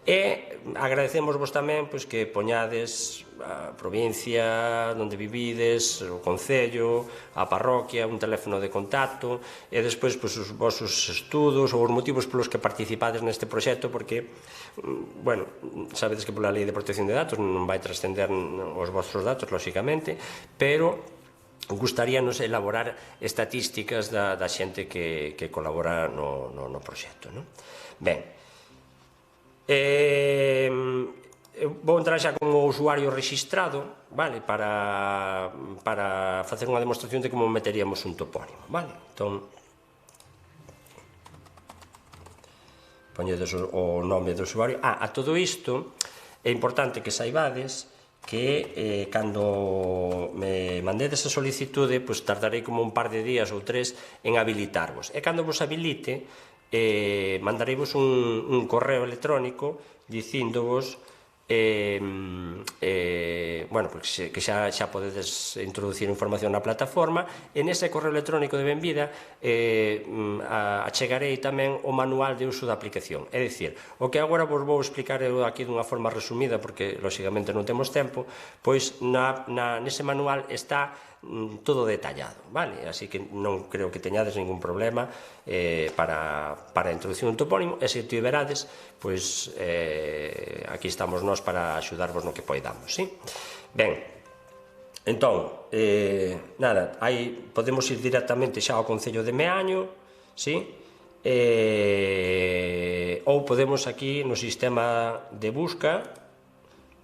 E agradecemosvos tamén que poñades a provincia onde vivides, o concello, a parroquia, un teléfono de contacto, e despois os vosos estudos ou os motivos polos que participades neste proxecto, porque, bueno, sabedes que pola Lei de Protección de Datos non vai trascender os vosos datos, lóxicamente, pero gustaríanos elaborar estatísticas da xente que colabora no proxecto, non? Ben, vou entrar xa como usuario rexistrado, vale, para facer unha demostración de como meteríamos un topónimo, vale? Entón, poñedes o nome do usuario. A todo isto é importante que saibades que cando me mandedes a solicitude, pois tardarei como un par de días ou 3 en habilitarvos. E cando vos habilite, mandareivos un correo electrónico dicíndovos bueno, que xa podedes introducir información na plataforma, e nese correo electrónico de benvida achegarei tamén o manual de uso da aplicación. É dicir, o que agora vos vou explicar aquí dunha forma resumida, porque lóxicamente non temos tempo, pois nese manual está todo detallado, vale? Así que non creo que teñades ningún problema para a introducción un topónimo, e se tiverades, pois aquí estamos nós para axudarvos no que poidamos, sí? Ben, entón, nada, podemos ir directamente xa ao Concello de Meaño, sí? Ou podemos aquí no sistema de busca,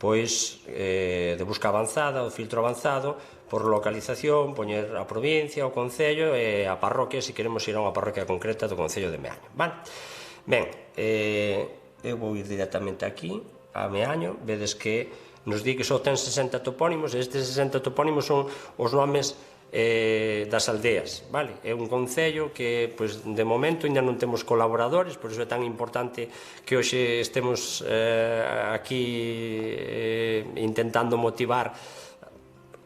pois de busca avanzada, o filtro avanzado, por localización, poñer a provincia, o concello e a parroquia, se queremos ir a unha parroquia concreta do Concello de Meaño, vale? Ben, eu vou ir directamente aquí, a Meaño, vedes que nos di que só ten 60 topónimos, e estes 60 topónimos son os nomes das aldeas, vale? É un concello que, pois, de momento ainda non temos colaboradores, por iso é tan importante que hoxe estemos aquí intentando motivar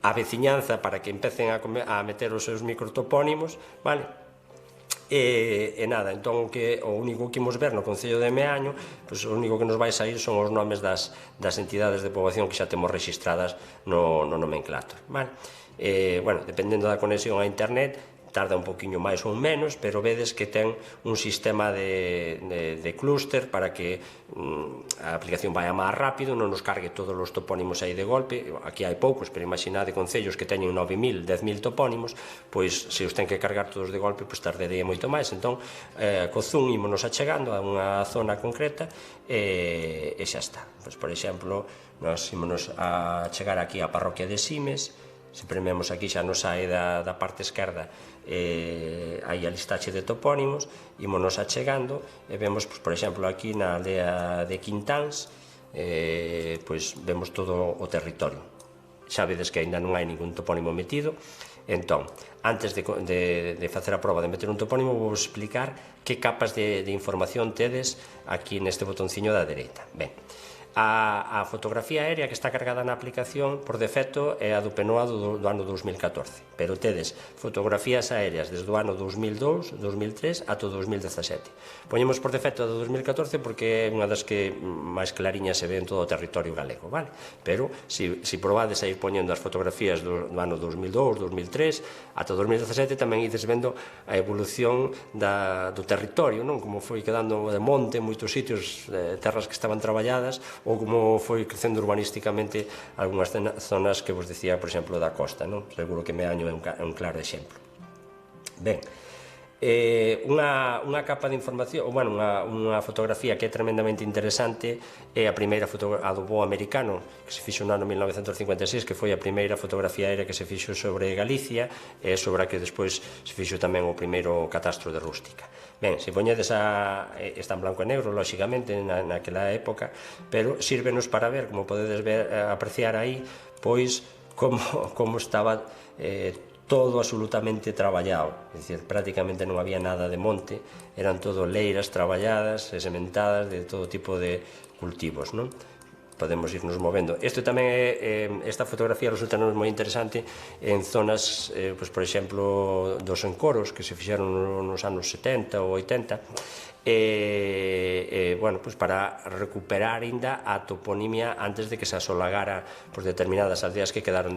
a veciñanza para que empecen a meter os seus microtopónimos, vale? E nada, entón o único que imos ver no Concello de Meaño, pois o único que nos vai sair son os nomes das entidades de poboación que xa temos registradas no nomenclator, vale? Bueno, dependendo da conexión a internet, tarda un poquinho máis ou menos, pero vedes que ten un sistema de clúster para que a aplicación vaya máis rápido, non nos cargue todos os topónimos aí de golpe. Aquí hai poucos, pero imaginade concellos que teñen 9.000, 10.000 topónimos, pois se os ten que cargar todos de golpe, pois tardaría moito máis. Entón, co zoom ímonos achegando a unha zona concreta e xa está. Pois, por exemplo, nos ímonos a chegar aquí á parroquia de Simes. Se prememos aquí xa nos sae da parte esquerda hai a listaxe de topónimos, ímonos achegando e vemos, por exemplo, aquí na aldea de Quintáns, pois vemos todo o territorio. Xa vedes que ainda non hai ningún topónimo metido. Entón, antes de facer a proba de meter un topónimo, vou explicar que capas de información tedes aquí neste botonciño da dereita. Ben, a fotografía aérea que está cargada na aplicación por defecto é a do PNOA do ano 2014, pero tedes fotografías aéreas desde o ano 2002, 2003 ata o 2017. Poñemos por defecto a do 2014 porque é unha das que máis clariñas se ve en todo o territorio galego, vale? Pero se probades a ir poñendo as fotografías do ano 2002, 2003 ata o 2017, tamén ides vendo a evolución do territorio, non? Como foi quedando de monte en moitos sitios, terras que estaban traballadas, ou como foi crecendo urbanísticamente algunhas zonas que vos decía, por exemplo, da costa, non? Seguro que Meaño é un claro exemplo. Ben, unha capa de información, ou, bueno, unha fotografía que é tremendamente interesante é a primeira a do voo americano, que se fixo no ano 1956, que foi a primeira fotografía aérea que se fixo sobre Galicia, e sobre a que despois se fixo tamén o primeiro catastro de rústica. Ben, se poñedes está en blanco e negro, lóxicamente, naquela época, pero sírvenos para ver, como podedes ver, apreciar aí, pois, como estaba todo absolutamente traballado. É dicir, prácticamente non había nada de monte, eran todo leiras traballadas e sementadas de todo tipo de cultivos, non? Podemos irnos movendo. Isto tamén esta fotografía resulta moi interesante en zonas, pois, por exemplo, dos encoros que se fixeron nos anos 70 ou 80, bueno, pois para recuperar ainda a toponimia antes de que se asolagara por determinadas aldeas que quedaron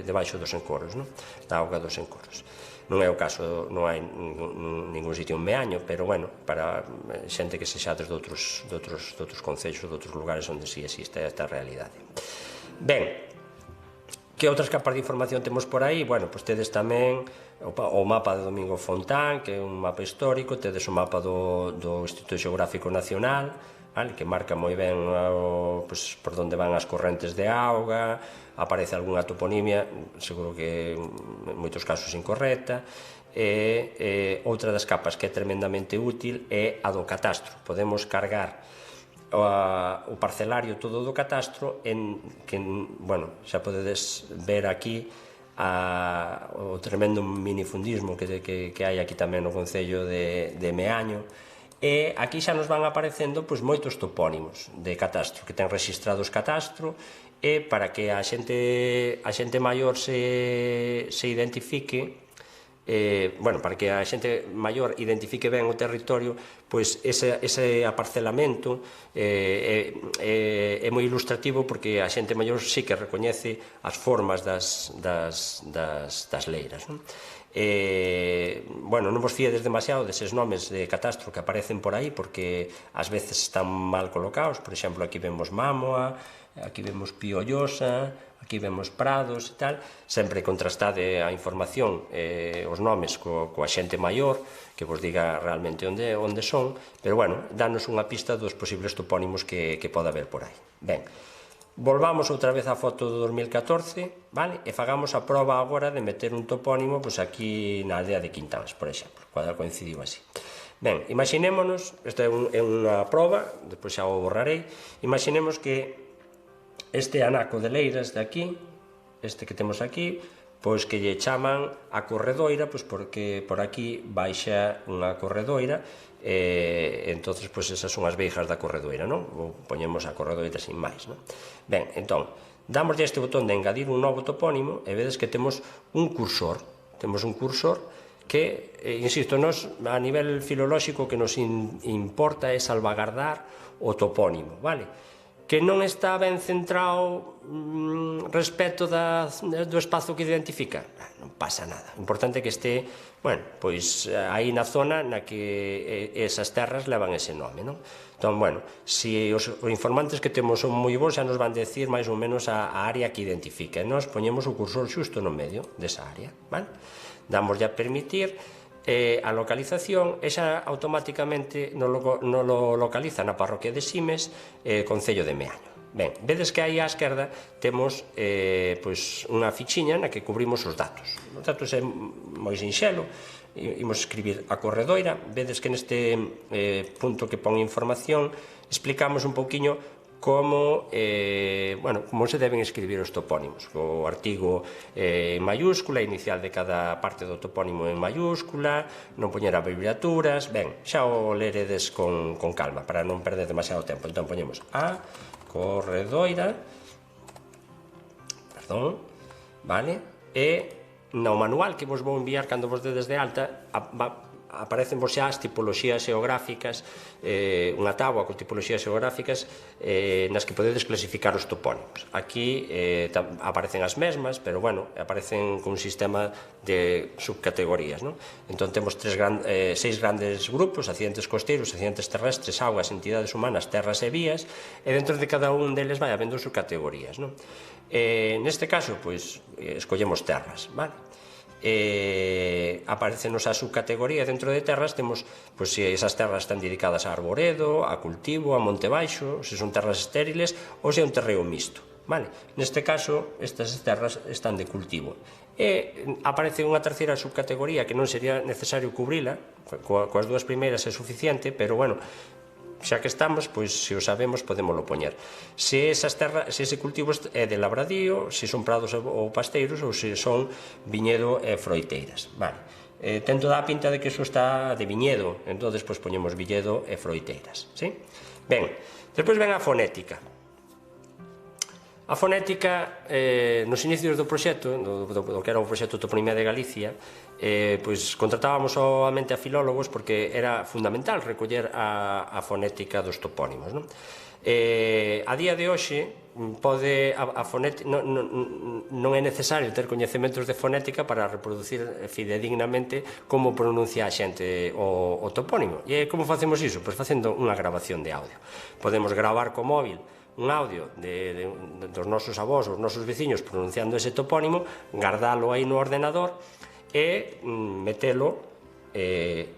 debaixo dos encoros, non? Da auga dos encoros. Non é o caso, non hai ningún sitio en Meaño, pero, bueno, para xente que se xades de outros concellos ou de outros lugares onde si existe esta realidade. Ben, que outras capas de información temos por aí? Bueno, pois tedes tamén o mapa de Domingo Fontán, que é un mapa histórico, tedes o mapa do Instituto Xeográfico Nacional, que marca moi ben por onde van as correntes de auga, aparece algunha toponimia, seguro que en moitos casos incorrecta, e outra das capas que é tremendamente útil é a do catastro. Podemos cargar o parcelario todo do catastro que, bueno, xa podedes ver aquí o tremendo minifundismo que hai aquí tamén no Concello de Meaño. E aquí xa nos van aparecendo moitos topónimos de catastro que ten rexistrados catastro, e para que a xente maior se identifique, bueno, para que a xente maior identifique ben o territorio, pois ese aparcelamento é moi ilustrativo, porque a xente maior sí que recoñece as formas das leiras, non? Bueno, non vos fiedes demasiado deses nomes de catastro que aparecen por aí, porque ás veces están mal colocados. Por exemplo, aquí vemos Mámoa, aquí vemos Piollosa, aquí vemos Prados e tal. Sempre contrastade a información, os nomes coa xente maior, que vos diga realmente onde son, pero, bueno, danos unha pista dos posibles topónimos que pode haber por aí. Ben, volvamos outra vez á foto do 2014, vale? E fagamos a proba agora de meter un topónimo aquí na aldea de Quintáns, por exemplo, cuando coincidiu así. Ben, imaginémonos, esta é unha proba, depois xa o borrarei, imaginemos que este anaco de leiras de aquí, este que temos aquí, pois que lle chaman a corredoira, pois porque por aquí baixa unha corredoira, entonces pois esas son as veigas da corredoira, non? Ou poñemos a corredoira sin máis, non? Ben, entón, damos este botón de engadir un novo topónimo e vedes que temos un cursor, que, insisto, nos a nivel filolóxico que nos importa é salvagardar o topónimo, vale? Que non está ben centrado respecto do espazo que identifica, non pasa nada. O importante é que este, bueno, pois aí na zona na que esas terras levan ese nome, non? Entón, bueno, se os informantes que temos son moi bons, xa nos van decir máis ou menos a área que identifica, e nós poñemos o cursor xusto no medio desa área, vale? Damos a permitir a localización e xa automáticamente non lo localiza na parroquia de Simes, concello de Meaño. Ben, vedes que aí á esquerda temos unha fichiña na que cubrimos os datos. Os datos é moi sinxelo, imos escribir a corredoira, vedes que neste punto que pon información explicamos un pouquiño como se deben escribir os topónimos, o artigo en mayúscula, inicial de cada parte do topónimo en mayúscula, non poñer abreviaturas. Ben, xa o leredes con calma para non perder demasiado tempo. Entón poñemos a corredoira, perdón, vale, e no manual que vos vou enviar cando vos dedes de alta aparecen vos xa as tipoloxías xeográficas, unha táboa con tipoloxías xeográficas nas que podedes clasificar os topónimos. Aquí aparecen as mesmas, pero, bueno, aparecen con un sistema de subcategorías, non? Entón, temos 6 grandes grupos: accidentes costeiros, accidentes terrestres, augas, entidades humanas, terras e vías, e dentro de cada un deles vai habendo subcategorías, non? Neste caso, pois, escollemos terras, vale? Aparecenos a subcategoría. Dentro de terras temos, pois, se esas terras están dedicadas a arboredo, a cultivo, a monte baixo, se son terras estériles ou se é un terreo mixto, vale? Neste caso, estas terras están de cultivo. E aparece unha terceira subcategoría que non sería necesario cubrila, coas dúas primeiras é suficiente, pero, bueno, xa que estamos, pois, se o sabemos, podémoslo poñer. Se ese cultivo é de labradío, se son prados ou pasteiros, ou se son viñedo e froiteiras, vale? Ten toda a pinta de que iso está de viñedo, entón, pois, poñemos viñedo e froiteiras, sí? Ben, despois ven a fonética. A fonética, nos inicios do proxecto, do que era o proxecto Toponimia de Galicia, pois contratábamos soamente a filólogos porque era fundamental recoller a fonética dos topónimos, non? A día de hoxe non é necesario ter coñecementos de fonética para reproducir fidedignamente como pronuncia a xente o topónimo. E como facemos iso? Pois facendo unha grabación de audio. Podemos gravar co móvil un audio dos nosos avós, os nosos veciños pronunciando ese topónimo, guardalo aí no ordenador e metelo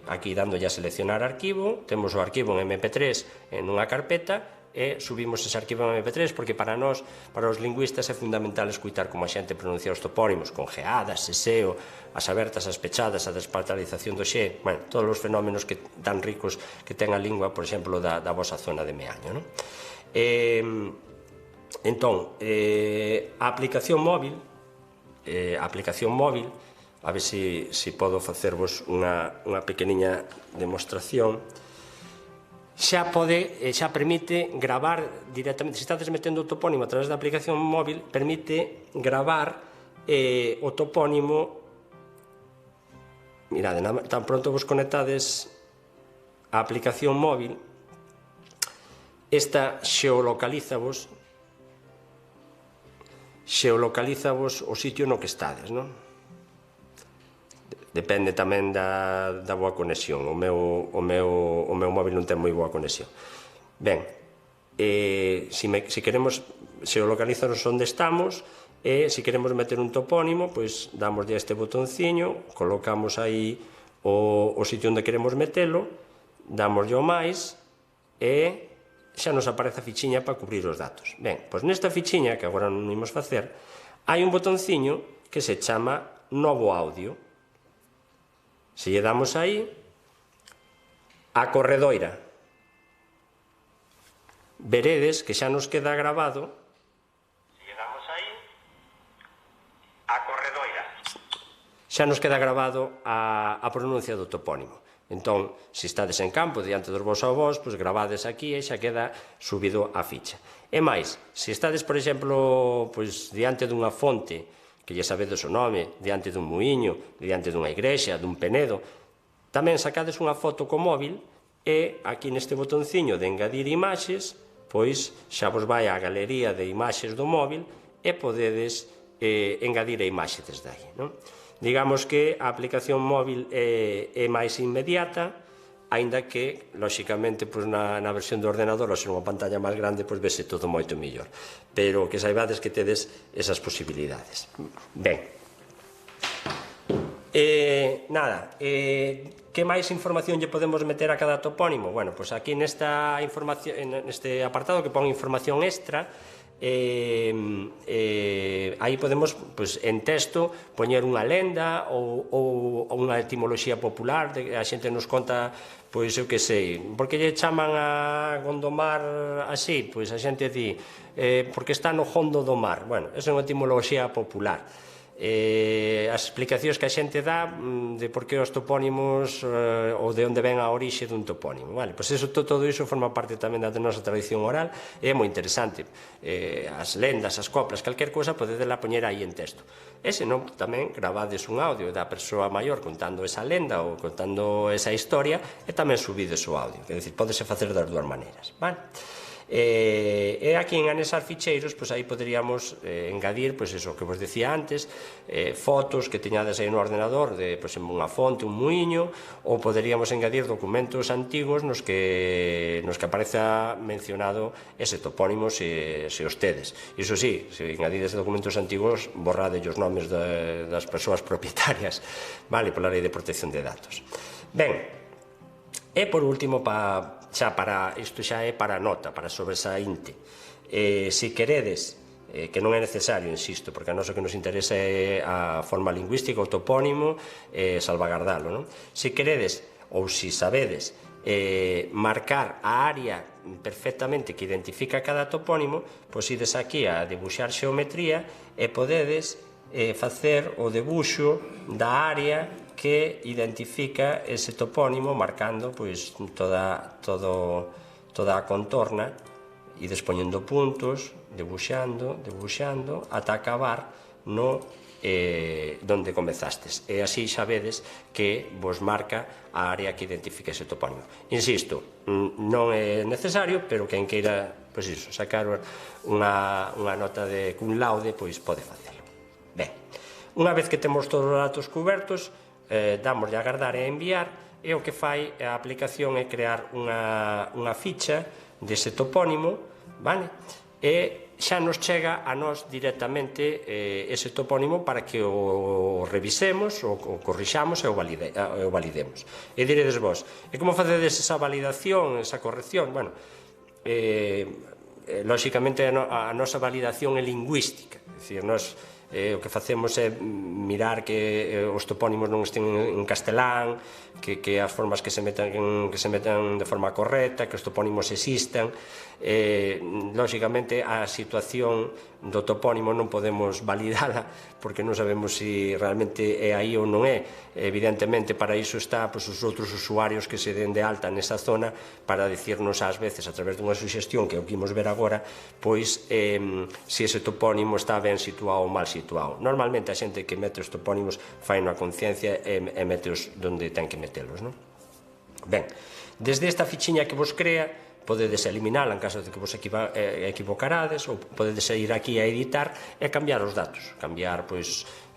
aquí dándolle a seleccionar arquivo. Temos o arquivo en MP3 en unha carpeta e subimos ese arquivo en MP3 porque para nós, para os lingüistas, é fundamental escuitar como a xente pronuncia os topónimos con geadas, seseo, as abertas, as pechadas, a despartalización do xe, bueno, todos os fenómenos tan ricos que ten a lingua, por exemplo, da vosa zona de Meaño, non? Entón, a aplicación móvil, a ver se podo facervos unha pequeniña demostración, xa permite gravar directamente. Se estades metendo o topónimo a través da aplicación móvil, permite gravar o topónimo. Mirade, tan pronto vos conectades á aplicación móvil, esta xeolocalízavos o sitio no que estades, non? Depende tamén da boa conexión. O meu móvil non ten moi boa conexión. Ben, se queremos xeolocalizaros onde estamos, e se queremos meter un topónimo, pois damos a este botonciño, colocamos aí o sitio onde queremos metelo, damos o máis e xa nos aparece a fichiña para cubrir os datos. Ben, pois nesta fichiña, que agora non imos facer, hai un botonciño que se chama Novo Audio. Se lle damos aí, a corredoira, veredes que xa nos queda grabado. Se lle damos aí, a corredoira, xa nos queda grabado a pronuncia do topónimo. Entón, se estades en campo diante dos vosos avós, pois gravades aquí e xa queda subido a ficha. E máis, se estades, por exemplo, pois diante dunha fonte que lle sabedes o nome, diante dun muiño, diante dunha igrexa, dun penedo, tamén sacades unha foto co móvil e aquí neste botonciño de engadir imaxes, pois xa vos vai á galería de imaxes do móvil e podedes engadir a imaxe desde aí. Digamos que a aplicación móvil é máis inmediata, aínda que, lóxicamente, na versión do ordenador, ao ser unha pantalla máis grande, vese todo moito mellor. Pero que saibades que tedes esas posibilidades. Ben. Nada, que máis información lle podemos meter a cada topónimo? Bueno, pois aquí neste apartado que pon información extra, aí podemos, en texto, poñer unha lenda ou unha etimoloxía popular, a xente nos conta, pois eu que sei, por que lle chaman a Gondomar así? Pois a xente di, porque está no fondo do mar. Bueno, esa é unha etimoloxía popular. As explicacións que a xente dá de por que os topónimos ou de onde ven a orixe dun topónimo. Pois todo iso forma parte tamén da nosa tradición oral e é moi interesante. As lendas, as coplas, calquer cousa podedela poñer aí en texto. E senón tamén gravades un audio da persoa maior contando esa lenda ou contando esa historia e tamén subides o audio. É dicir, podese facer das dúas maneiras. E aquí en anexar ficheiros, aí poderíamos engadir, eso que vos decía antes, fotos que teñades aí no ordenador de unha fonte, un muiño, ou poderíamos engadir documentos antigos nos que apareza mencionado ese topónimo se os tedes. Iso sí, se engadides documentos antigos, borrade os nomes das persoas propietarias, pola lei de protección de datos. Ben, e por último, isto xa é para nota, para sobresaínte. Se queredes, que non é necesario, insisto, porque a noso que nos interesa é a forma lingüística, o topónimo, salvagardalo. Se queredes, ou se sabedes, marcar a área perfectamente que identifica cada topónimo, pois ides aquí a debuxar xeometría e podedes facer o debuxo da área que identifica ese topónimo marcando toda a contorna e despoñendo puntos, debuxando, ata acabar no donde comezastes. E así xa vedes que vos marca a área que identifica ese topónimo. Insisto, non é necesario, pero quen queira sacar unha nota de cum laude, pode facelo. Ben, unha vez que temos todos os datos cubertos, damoslle a agardar e a enviar, e o que fai a aplicación é crear unha ficha dese topónimo, e xa nos chega a nós directamente ese topónimo para que o revisemos, o corrixamos e o validemos. E diredes vos, e como facedes esa validación, esa corrección? Bueno, lóxicamente a nosa validación é lingüística, é dicir, nós o que facemos é mirar que os topónimos non estén en castelán, que as formas que se metan de forma correcta, que os topónimos existan. Lóxicamente, a situación do topónimo non podemos validala porque non sabemos se realmente é aí ou non é. Evidentemente, para iso está os outros usuarios que se den de alta nesa zona para dicirnos ás veces, a través dunha suxestión que o que imos ver agora, se ese topónimo está ben situado ou mal situado. Normalmente a xente que mete os topónimos fai unha conciencia e mete-os onde ten que metelos. Ben, desde esta fichiña que vos crea, podedes eliminala en caso de que vos equivocarades, ou podedes ir aquí a editar e cambiar os datos. Cambiar,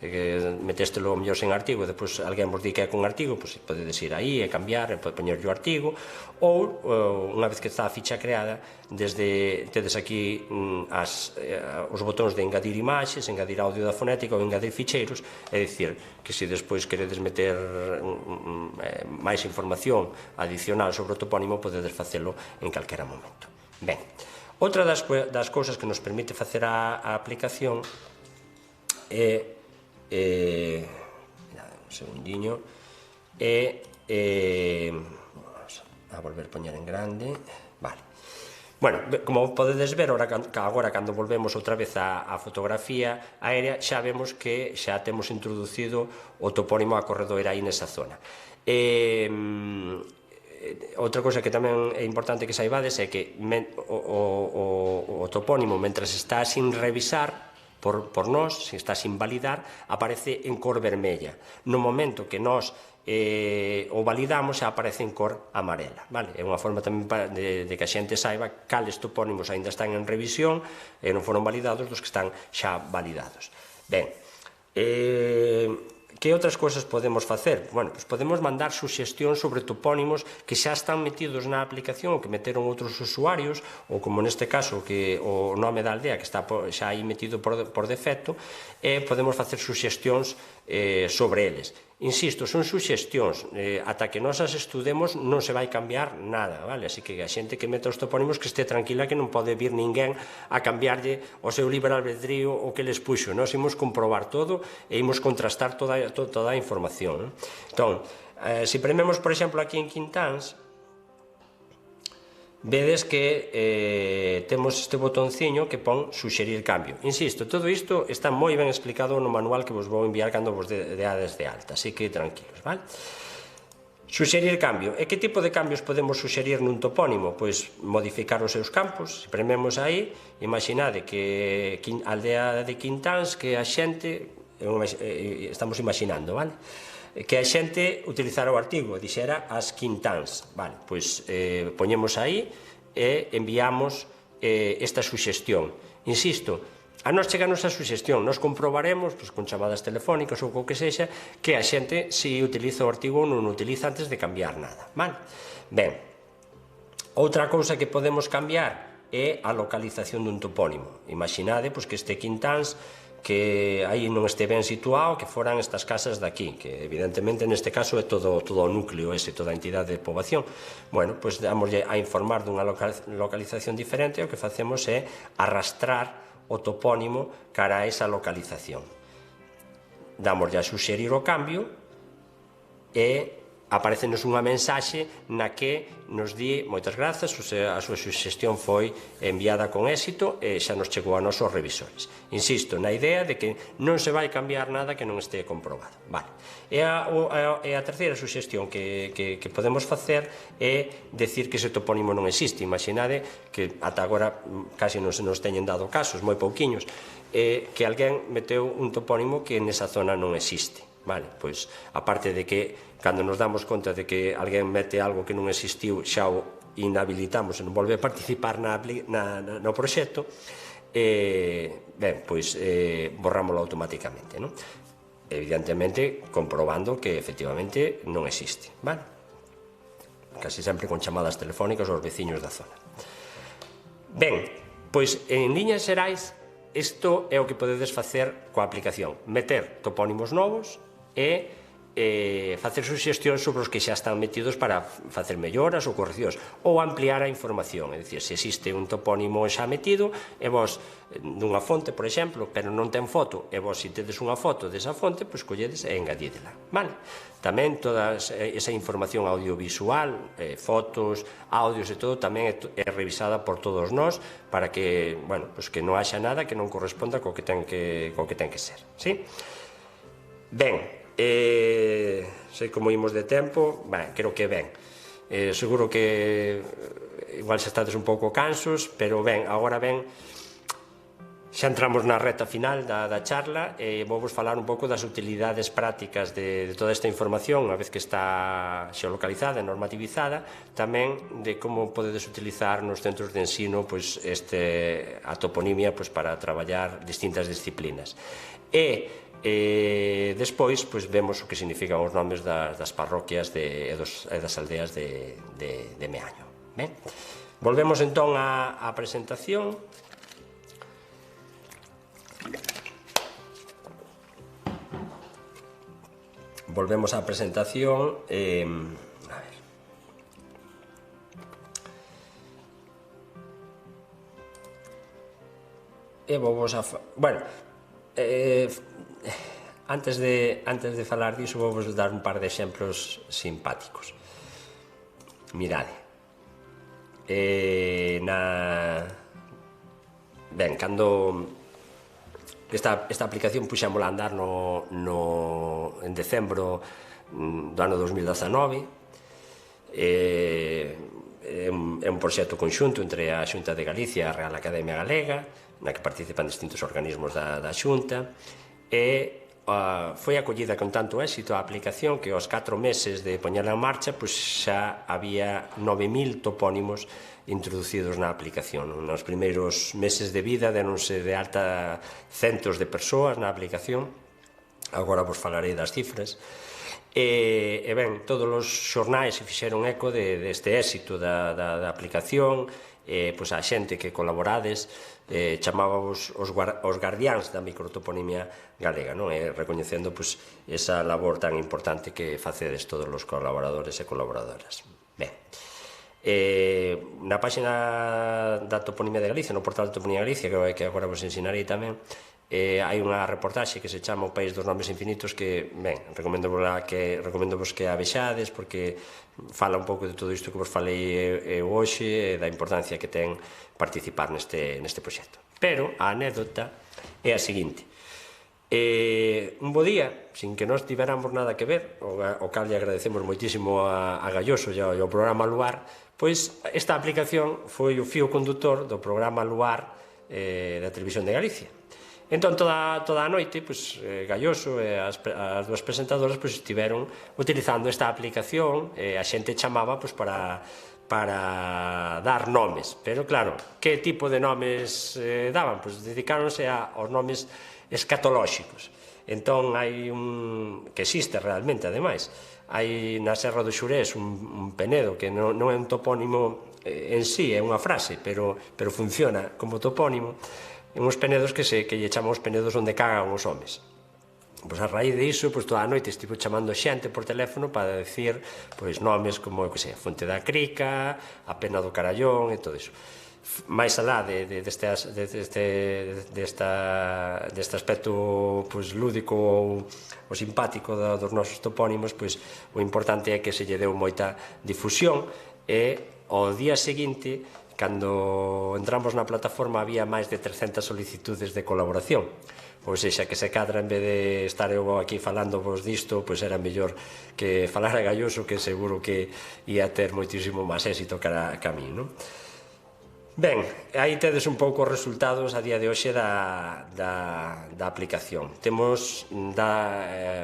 metéstelo mellor sen artigo, depois alguén vos di que é con artigo, podedes ir aí e cambiar e poñerlle o artigo, ou, unha vez que está a ficha creada, tedes aquí os botóns de engadir imaxes, engadir audio da fonética ou engadir ficheiros, é dicir, que se despois queredes meter máis información adicional sobre o topónimo, podedes facelo en calquera momento. Ben, outra das cousas que nos permite facer a aplicación é un segundiño, vamos a volver a poñer en grande. Bueno, como podedes ver, agora cando volvemos outra vez á fotografía aérea, xa vemos que xa temos introducido o topónimo a corredoira aí nesa zona. Outra cousa que tamén é importante que saibades é que o topónimo, mentras está sin revisar, por nós, se está sin validar, aparece en cor vermella. No momento que nós o validamos, xa aparece en cor amarela. É unha forma tamén de que a xente saiba cales topónimos aínda están en revisión e non foron validados dos que están xa validados. Ben, que outras cousas podemos facer? Bueno, pues podemos mandar suxestións sobre topónimos que xa están metidos na aplicación ou que meteron outros usuarios, ou como neste caso que o nome da aldea que está xa aí metido por defecto, e podemos facer suxestións sobre eles. Insisto, son suxestións, ata que nós as estudemos non se vai cambiar nada, vale? Así que a xente que meta os topónimos que este tranquila, que non pode vir ninguén a cambiarlle o seu libre albedrío o que les puxo. Nós imos comprobar todo e imos contrastar toda a información. Entón, se prememos, por exemplo, aquí en Quintáns, vedes que temos este botonciño que pon suxerir cambio. Insisto, todo isto está moi ben explicado no manual que vos vou enviar cando vos deades de alta, así que tranquilos, vale? Suxerir cambio. E que tipo de cambios podemos suxerir nun topónimo? Pois modificar os seus campos. Se prememos aí, imaginade que a aldea de Quintáns, que a xente, estamos imaginando, vale? Que a xente utilizara o artigo, dixera as Quintáns, vale, pois poñemos aí e enviamos esta suxestión. Insisto, a nos cheganos a suxestión, nos comprobaremos, pois, con chamadas telefónicas ou co que sexa, que a xente si utiliza o artigo ou non o utiliza antes de cambiar nada, vale? Ben, outra cousa que podemos cambiar é a localización dun topónimo. Imaginade, pois, que este Quintáns que aí non este ben situado, que foran estas casas daqui, que evidentemente neste caso é todo o núcleo ese, toda a entidade de poboación. Bueno, pois damoslle a informar dunha localización diferente, o que facemos é arrastrar o topónimo cara a esa localización. Damoslle a suxerir o cambio e aparecenos unha mensaxe na que nos di moitas grazas, a súa suxestión foi enviada con éxito e xa nos chegou a nosos revisores. Insisto, na idea de que non se vai cambiar nada que non este comprobado. Vale. E a terceira suxestión que podemos facer é decir que ese topónimo non existe. Imaginade que ata agora casi non se nos teñen dado casos, moi pouquiños, que alguén meteu un topónimo que nesa zona non existe. Vale, pois, aparte de que cando nos damos conta de que alguén mete algo que non existiu, xa o inhabilitamos e non volve a participar no proxecto, ben, pois borrámoslo automáticamente, non? Evidentemente comprobando que efectivamente non existe, vale? Casi sempre con chamadas telefónicas aos veciños da zona. Ben, pois en liñas xerais isto é o que podedes facer coa aplicación, meter topónimos novos e facer suxestións sobre os que xa están metidos para facer melloras ou correccións ou ampliar a información, é dicir, se existe un topónimo xa metido e vos dunha fonte, por exemplo, pero non ten foto e vos se tedes unha foto desa fonte, pois colledes e engadídela, vale? Tamén toda esa información audiovisual, fotos, audios e todo, tamén é revisada por todos nós para que, bueno, pois que non haxa nada que non corresponda co que ten que ser, sí? Ben, sei como imos de tempo, ben, creo que ben. Seguro que igual xa estades un pouco cansos, pero ben, agora ben, xa entramos na reta final da charla e vou vos falar un pouco das utilidades prácticas de toda esta información, unha vez que está xeolocalizada e normativizada, tamén de como podedes utilizar nos centros de ensino a toponimia para traballar distintas disciplinas. E despois vemos o que significan os nomes das parroquias e das aldeas de Meaño. Volvemos entón á presentación. Volvemos á presentación. A ver. E vou vos a... Bueno, antes de falar diso, vou vos dar un par de exemplos simpáticos. Mirade. Ben, cando esta aplicación puxámola a andar en decembro do ano 2019, é un proxecto conxunto entre a Xunta de Galicia e a Real Academia Galega. na que participan distintos organismos da Xunta, e foi acollida con tanto éxito a aplicación que aos 4 meses de poñerla en marcha xa había 9.000 topónimos introducidos na aplicación. Nos primeiros meses de vida denonse de alta centos de persoas na aplicación, agora vos falarei das cifras. E ben, todos os xornais se fixeron eco deste éxito da aplicación, a xente que colaborades chamábamos os guardiáns da microtoponimia galega, recoñecendo esa labor tan importante que facedes todos os colaboradores e colaboradoras. Ben, na páxina da Toponimia de Galicia, no portal da Toponimia de Galicia, que agora vos ensinarei tamén, hai unha reportaxe que se chama O País dos Nomes Infinitos que, ben, recomendovos que a vexades porque fala un pouco de todo isto que vos falei hoxe e da importancia que ten participar neste proxecto. Pero a anécdota é a seguinte: un bo día, sin que nós tiveramos nada que ver, o cal lle agradecemos moitísimo a Galloso e ao programa Luar, pois esta aplicación foi o fío condutor do programa Luar da Televisión de Galicia. Entón, toda a noite, Galloso e as dúas presentadoras estiveron utilizando esta aplicación e a xente chamaba para dar nomes. Pero, claro, que tipo de nomes daban? Dedicáronse aos nomes escatolóxicos. Entón, hai que existe realmente, ademais, hai na Serra do Xurés un penedo que non é un topónimo en sí, é unha frase, pero funciona como topónimo, uns penedos que lle chamamos penedos onde cagan os homes. Pois a raíz disso, toda a noite estivo chamando xente por teléfono para decir nomes como, Fonte da Crica, a Pena do Carallón e todo iso. Mais alá deste aspecto lúdico ou simpático dos nosos topónimos, o importante é que se lle deu moita difusión e ao día seguinte, cando entramos na plataforma, había máis de 300 solicitudes de colaboración. Ou seja, que se cadra, en vez de estar eu aquí falándovos disto, era mellor que falar a Galloso, que seguro que ia ter moitísimo máis éxito cara a mí, non? Ben, aí tedes un pouco os resultados a día de hoxe da aplicación. Temos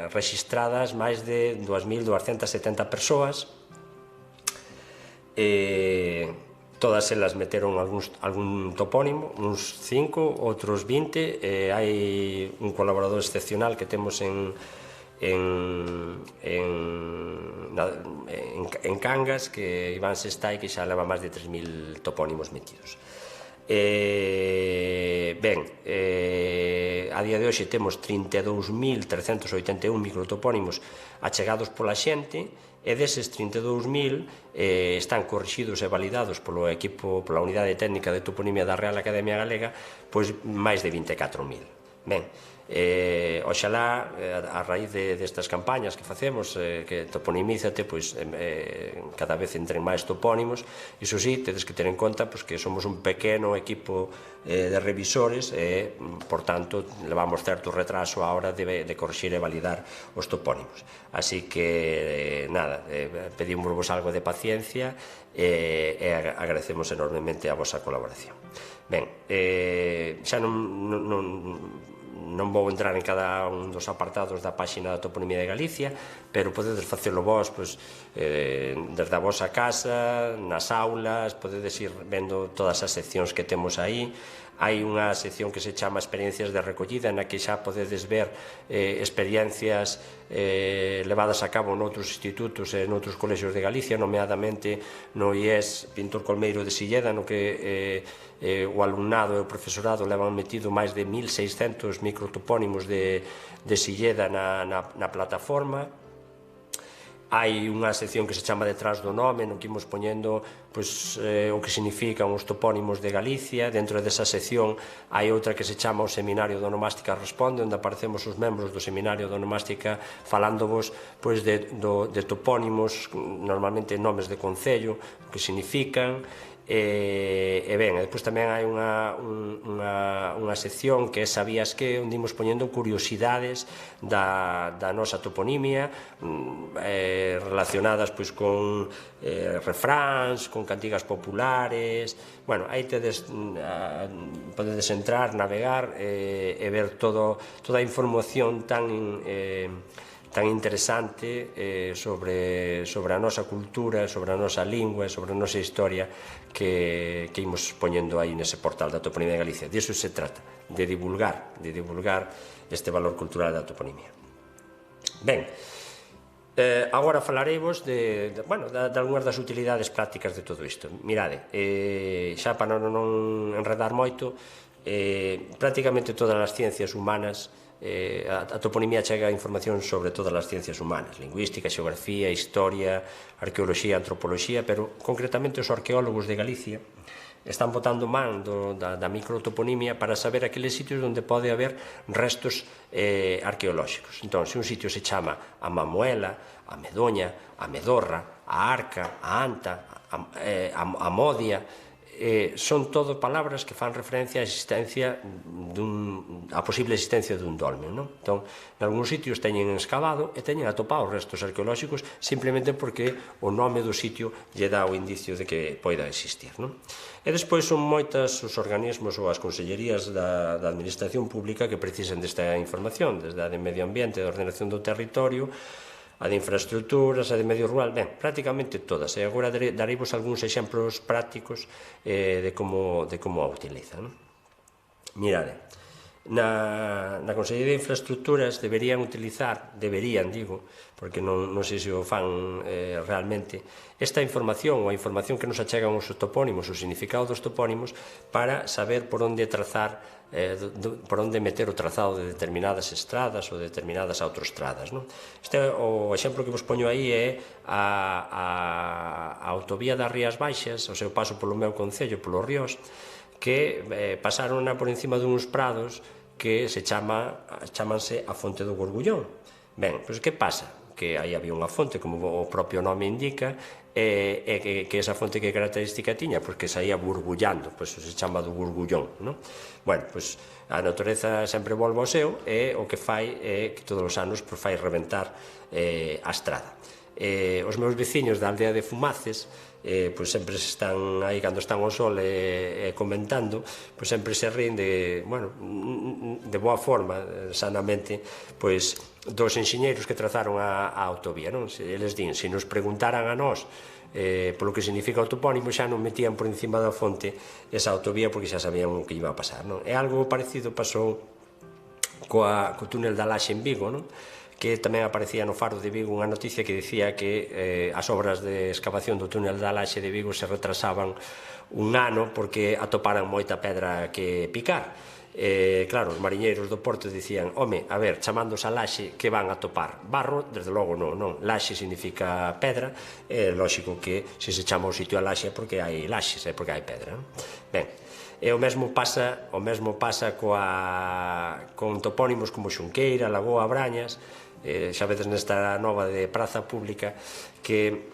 registradas máis de 2.270 persoas, todas elas meteron algún topónimo, uns 5, outros 20, hai un colaborador excepcional que temos en Cangas, que Iván Sestai, que xa leva máis de 3.000 topónimos metidos. Ben, a día de hoxe temos 32.381 microtopónimos achegados pola xente, e deses 32.000 están corrixidos e validados polo equipo, pola Unidade Técnica de Toponimia da Real Academia Galega, máis de 24.000. Ben, oxalá, a raíz destas campañas que facemos, que toponimízate, cada vez entren máis topónimos. Iso sí, tedes que ter en conta que somos un pequeno equipo de revisores e, por tanto, levamos certo retraso á hora de corrixir e validar os topónimos. Así que, nada, pedimos algo de paciencia e agradecemos enormemente a vosa colaboración. Ben, xa non vou entrar en cada un dos apartados da páxina da Toponimia de Galicia, pero podedes facelo vos desde a vosa casa, nas aulas, podedes ir vendo todas as seccións que temos aí. Hai unha sección que se chama Experiencias de Recollida, na que xa podedes ver experiencias levadas a cabo noutros institutos e noutros colexios de Galicia, nomeadamente no IES Pintor Colmeiro de Silleda, no que o alumnado e o profesorado levan metido máis de 1.600 microtopónimos de Silleda na plataforma. Hai unha sección que se chama Detrás do Nome, no que imos poñendo o que significan os topónimos de Galicia. Dentro desa sección hai outra que se chama o Seminario de Onomástica Responde, onde aparecemos os membros do Seminario de Onomástica falándovos de topónimos, normalmente nomes de concello, o que significan. E ben, despois tamén hai unha sección que é Sabías que, onde imos poñendo curiosidades da nosa toponimia, relacionadas pois con refráns, con cantigas populares. Bueno, aí podedes entrar, navegar e ver toda a información tan interesante sobre a nosa cultura, sobre a nosa lingua, sobre a nosa historia que imos poñendo aí nese portal da toponimia de Galicia. Diso se trata, de divulgar este valor cultural da toponimia. Ben, agora falareivos de algunhas das utilidades prácticas de todo isto. Mirade, xa para non enredar moito, prácticamente todas as ciencias humanas, a toponimia chega a información sobre todas as ciencias humanas: lingüística, xeografía, historia, arqueoloxía, antropoloxía, pero concretamente os arqueólogos de Galicia están botando man da microtoponimia para saber aqueles sitios onde pode haber restos arqueolóxicos. Entón, se un sitio se chama a Mamuela, a Medoña, a Medorra, a Arca, a Anta, a Modia, son todo palabras que fan referencia á posible existencia dun dolmen. Entón, en algúns sitios teñen excavado e teñen atopado restos arqueolóxicos simplemente porque o nome do sitio lle dá o indicio de que poida existir. E despois son moitas os organismos ou as consellerías da administración pública que precisan desta información, desde a de Medio Ambiente, da Ordenación do Territorio, a de infraestructuras, a de medio rural, ben, prácticamente todas. E agora dareivos algúns exemplos prácticos de como a utilizan. Mirade, na Consellería de Infraestructuras deberían, porque non sei se o fan realmente, esta información, ou a información que nos achegan os topónimos, o significado dos topónimos, para saber por onde trazar, por onde meter o trazado de determinadas estradas ou determinadas autoestradas. O exemplo que vos poño aí é a autovía das Rías Baixas, o seu paso polo meu concello, polo Ríos, que pasaron por encima duns prados que chamanse a Fonte do Gorgullón. Ben, pois que pasa? Que aí había unha fonte, como o propio nome indica, e que esa fonte que característica tiña? Pois que saía burbullando, pois se chama do Gurgullón. Bueno, pois a natureza sempre volve ao seu e o que fai é que todos os anos fai reventar a estrada. Os meus veciños da aldea de Fumaces, pois sempre están aí cando están ao sol comentando, pois sempre se ríen de boa forma, sanamente, pois dos enxeñeiros que trazaron a autovía. Eles din, se nos preguntaran a nós polo que significa o topónimo, xa non metían por encima da fonte esa autovía porque xa sabían o que iba a pasar. E algo parecido pasou co túnel da Laxe en Vigo, que tamén aparecía no Faro de Vigo unha noticia que dicía que as obras de excavación do túnel da Laxe de Vigo se retrasaban un ano porque atoparan moita pedra que picar. Claro, os mariñeiros do porto dicían, home, a ver, chamándose a Laxe, que van a topar? Barro? Desde logo non. Laxe significa pedra, é lógico que se chama o sitio a Laxe porque hai laxes, é porque hai pedra. Ben, e o mesmo pasa con topónimos como Xunqueira, Lagoa, Brañas. Xa vedes nesta nova de praza pública que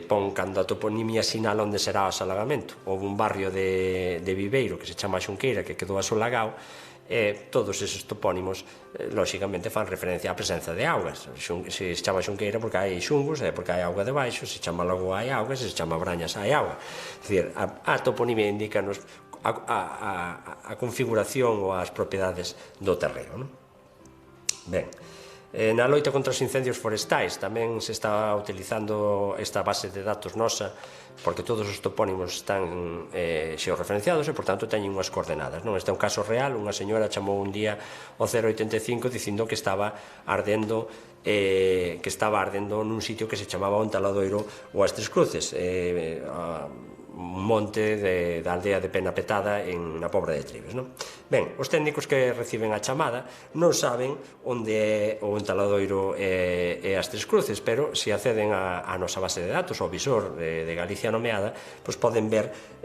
pon cando a toponimia sinala onde será o asalagamento. Houve un barrio de Viveiro que se chama Xunqueira que quedou asolagado e todos eses topónimos lóxicamente fan referencia á presenza de augas. Se chama Xunqueira porque hai xungos, é porque hai auga debaixo, se chama Lagoa hai auga, se chama Brañas hai auga. É dicir, a toponimia indica-nos a configuración ou as propiedades do terreno. Ben, na loita contra os incendios forestais tamén se está utilizando esta base de datos nosa porque todos os topónimos están xeorreferenciados e, por tanto, teñen unhas coordenadas. Este é un caso real. Unha señora chamou un día ao 085 dicindo que estaba ardendo nun sitio que se chamaba Ontaladoiro ou as Tres Cruces, un monte da aldea de Penapetada na Pobra de Trives. Ben, os técnicos que reciben a chamada non saben onde é o Ontaladoiro e as Tres Cruces, pero se acceden á nosa base de datos, ao visor de Galicia nomeada, pois poden ver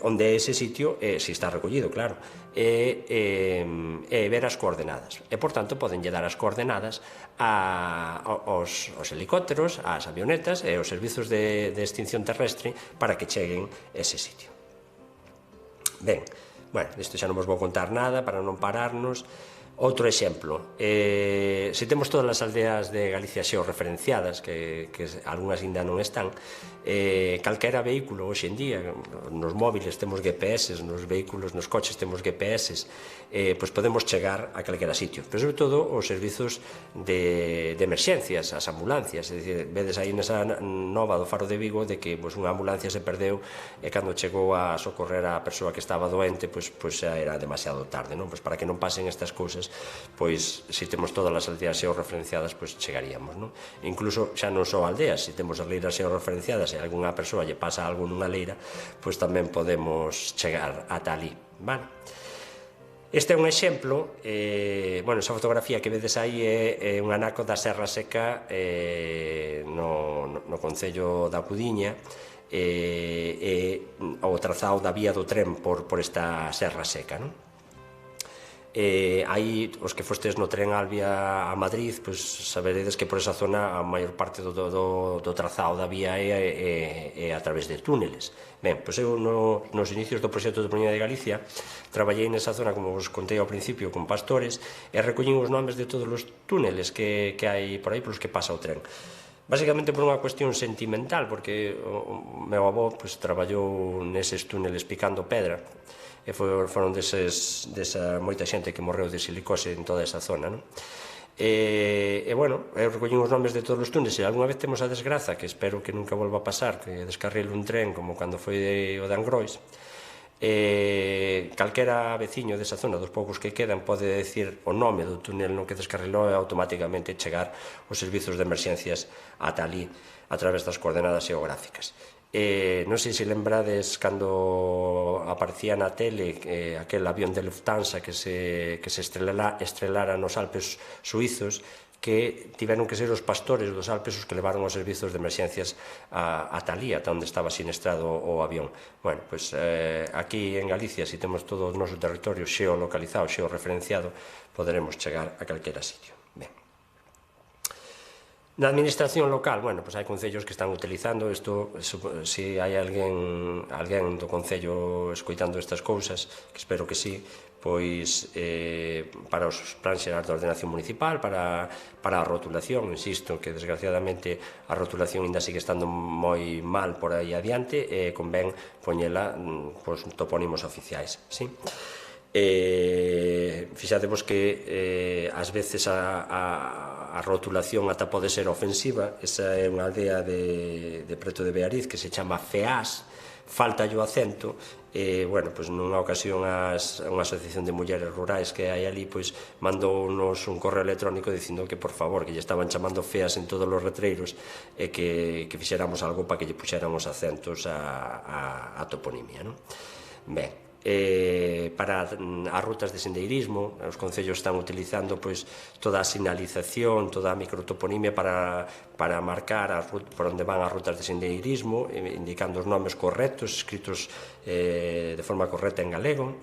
onde é ese sitio, se está recollido, claro, e ver as coordenadas. E, por tanto, poden lle dar as coordenadas aos helicópteros, ás avionetas e aos servizos de extinción terrestre para que cheguen a ese sitio. Ben, bueno, isto xa non vos vou contar nada para non pararnos. Outro exemplo, se temos todas as aldeas de Galicia xeorreferenciadas, que algunhas ainda non están, calquera vehículo hoxe en día, nos móviles temos GPS, nos vehículos, nos coches temos GPS, pois podemos chegar a calquera sitio, pero sobre todo os servizos de emerxencias, as ambulancias, é dicir, vedes aí nesa nova do Faro de Vigo de que unha ambulancia se perdeu e cando chegou a socorrer a persoa que estaba doente, pois xa era demasiado tarde, non? Pois para que non pasen estas cousas, pois se temos todas as aldeas xeorreferenciadas, pois chegaríamos, non? Incluso xa non só aldeas, se temos as leiras xeorreferenciadas e algunha persoa lle pasa algo nunha leira, pois tamén podemos chegar ata ali, vale? Este é un exemplo, bueno, esa fotografía que vedes aí é un anaco da Serra Seca no concello da Cudiña, o trazado da vía do tren por esta Serra Seca, non? Aí, os que fostes no tren Albia a Madrid, pois saberedes que por esa zona a maior parte do trazado da vía é a través de túneles. Ben, pois eu nos inicios do proxecto de Autonomía de Galicia traballei nesa zona, como vos contei ao principio, con pastores, e recollín os nomes de todos os túneles que hai por aí polos que pasa o tren. Básicamente por unha cuestión sentimental, porque o meu avó traballou neses túneles picando pedra, e foron desa moita xente que morreu de silicose en toda esa zona, non? E, bueno, eu recollín os nomes de todos os túneles, e algunha vez temos a desgraza, que espero que nunca volva a pasar, que descarrile un tren como cando foi o de Angrois, calquera veciño desa zona, dos poucos que quedan, pode decir o nome do túnel no que descarrilou e automáticamente chegar os servizos de emerxencias ata ali, a través das coordenadas xeográficas. Non sei se lembrades cando aparecía na tele aquel avión de Lufthansa que se estrelara nos Alpes suizos, que tiveron que ser os pastores dos Alpes os que levaron os servizos de emerxencias ata ali, ata onde estaba siniestrado o avión. Bueno, pois aquí en Galicia, se temos todo o noso territorio xeolocalizado, xeorreferenciado, poderemos chegar a calquera sitio. Ben. Na administración local, bueno, pois hai concellos que están utilizando isto, se hai alguén do concello escoitando estas cousas, que espero que sí, pois para os plans xerais de ordenación municipal, para a rotulación, insisto, que desgraciadamente a rotulación ainda sigue estando moi mal por aí adiante, e convén poñela pois topónimos oficiais, sí? Fixadevos que ás veces a rotulación ata pode ser ofensiva. Esa é unha aldea de preto de Beariz que se chama Feás, falta o acento, e, bueno, pois nunha ocasión unha asociación de mulleres rurais que hai ali, pois mandounos un correo electrónico dicindo que, por favor, que lle estaban chamando feas en todos os retreiros e que fixéramos algo para que lle puxéramos acentos a toponimia, non? Ben, para as rutas de sendeirismo, os concellos están utilizando pois toda a sinalización, toda a microtoponimia para marcar por onde van as rutas de sendeirismo, indicando os nomes correctos, escritos de forma correcta en galego.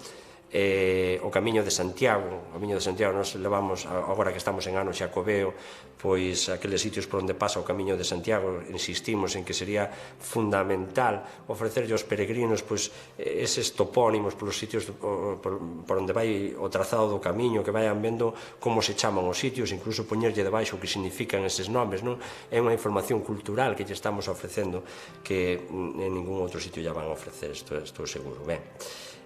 O Camiño de Santiago, nos levamos, agora que estamos en ano xacobeo, pois aqueles sitios por onde pasa o Camiño de Santiago, insistimos en que sería fundamental ofrecerlle aos peregrinos pois eses topónimos polos sitios por onde vai o trazado do camiño, que vayan vendo como se chaman os sitios, incluso poñerlle debaixo o que significan eses nomes, non? É unha información cultural que lle estamos ofrecendo que en ningún outro sitio lle van a ofrecer, estou seguro. Ben,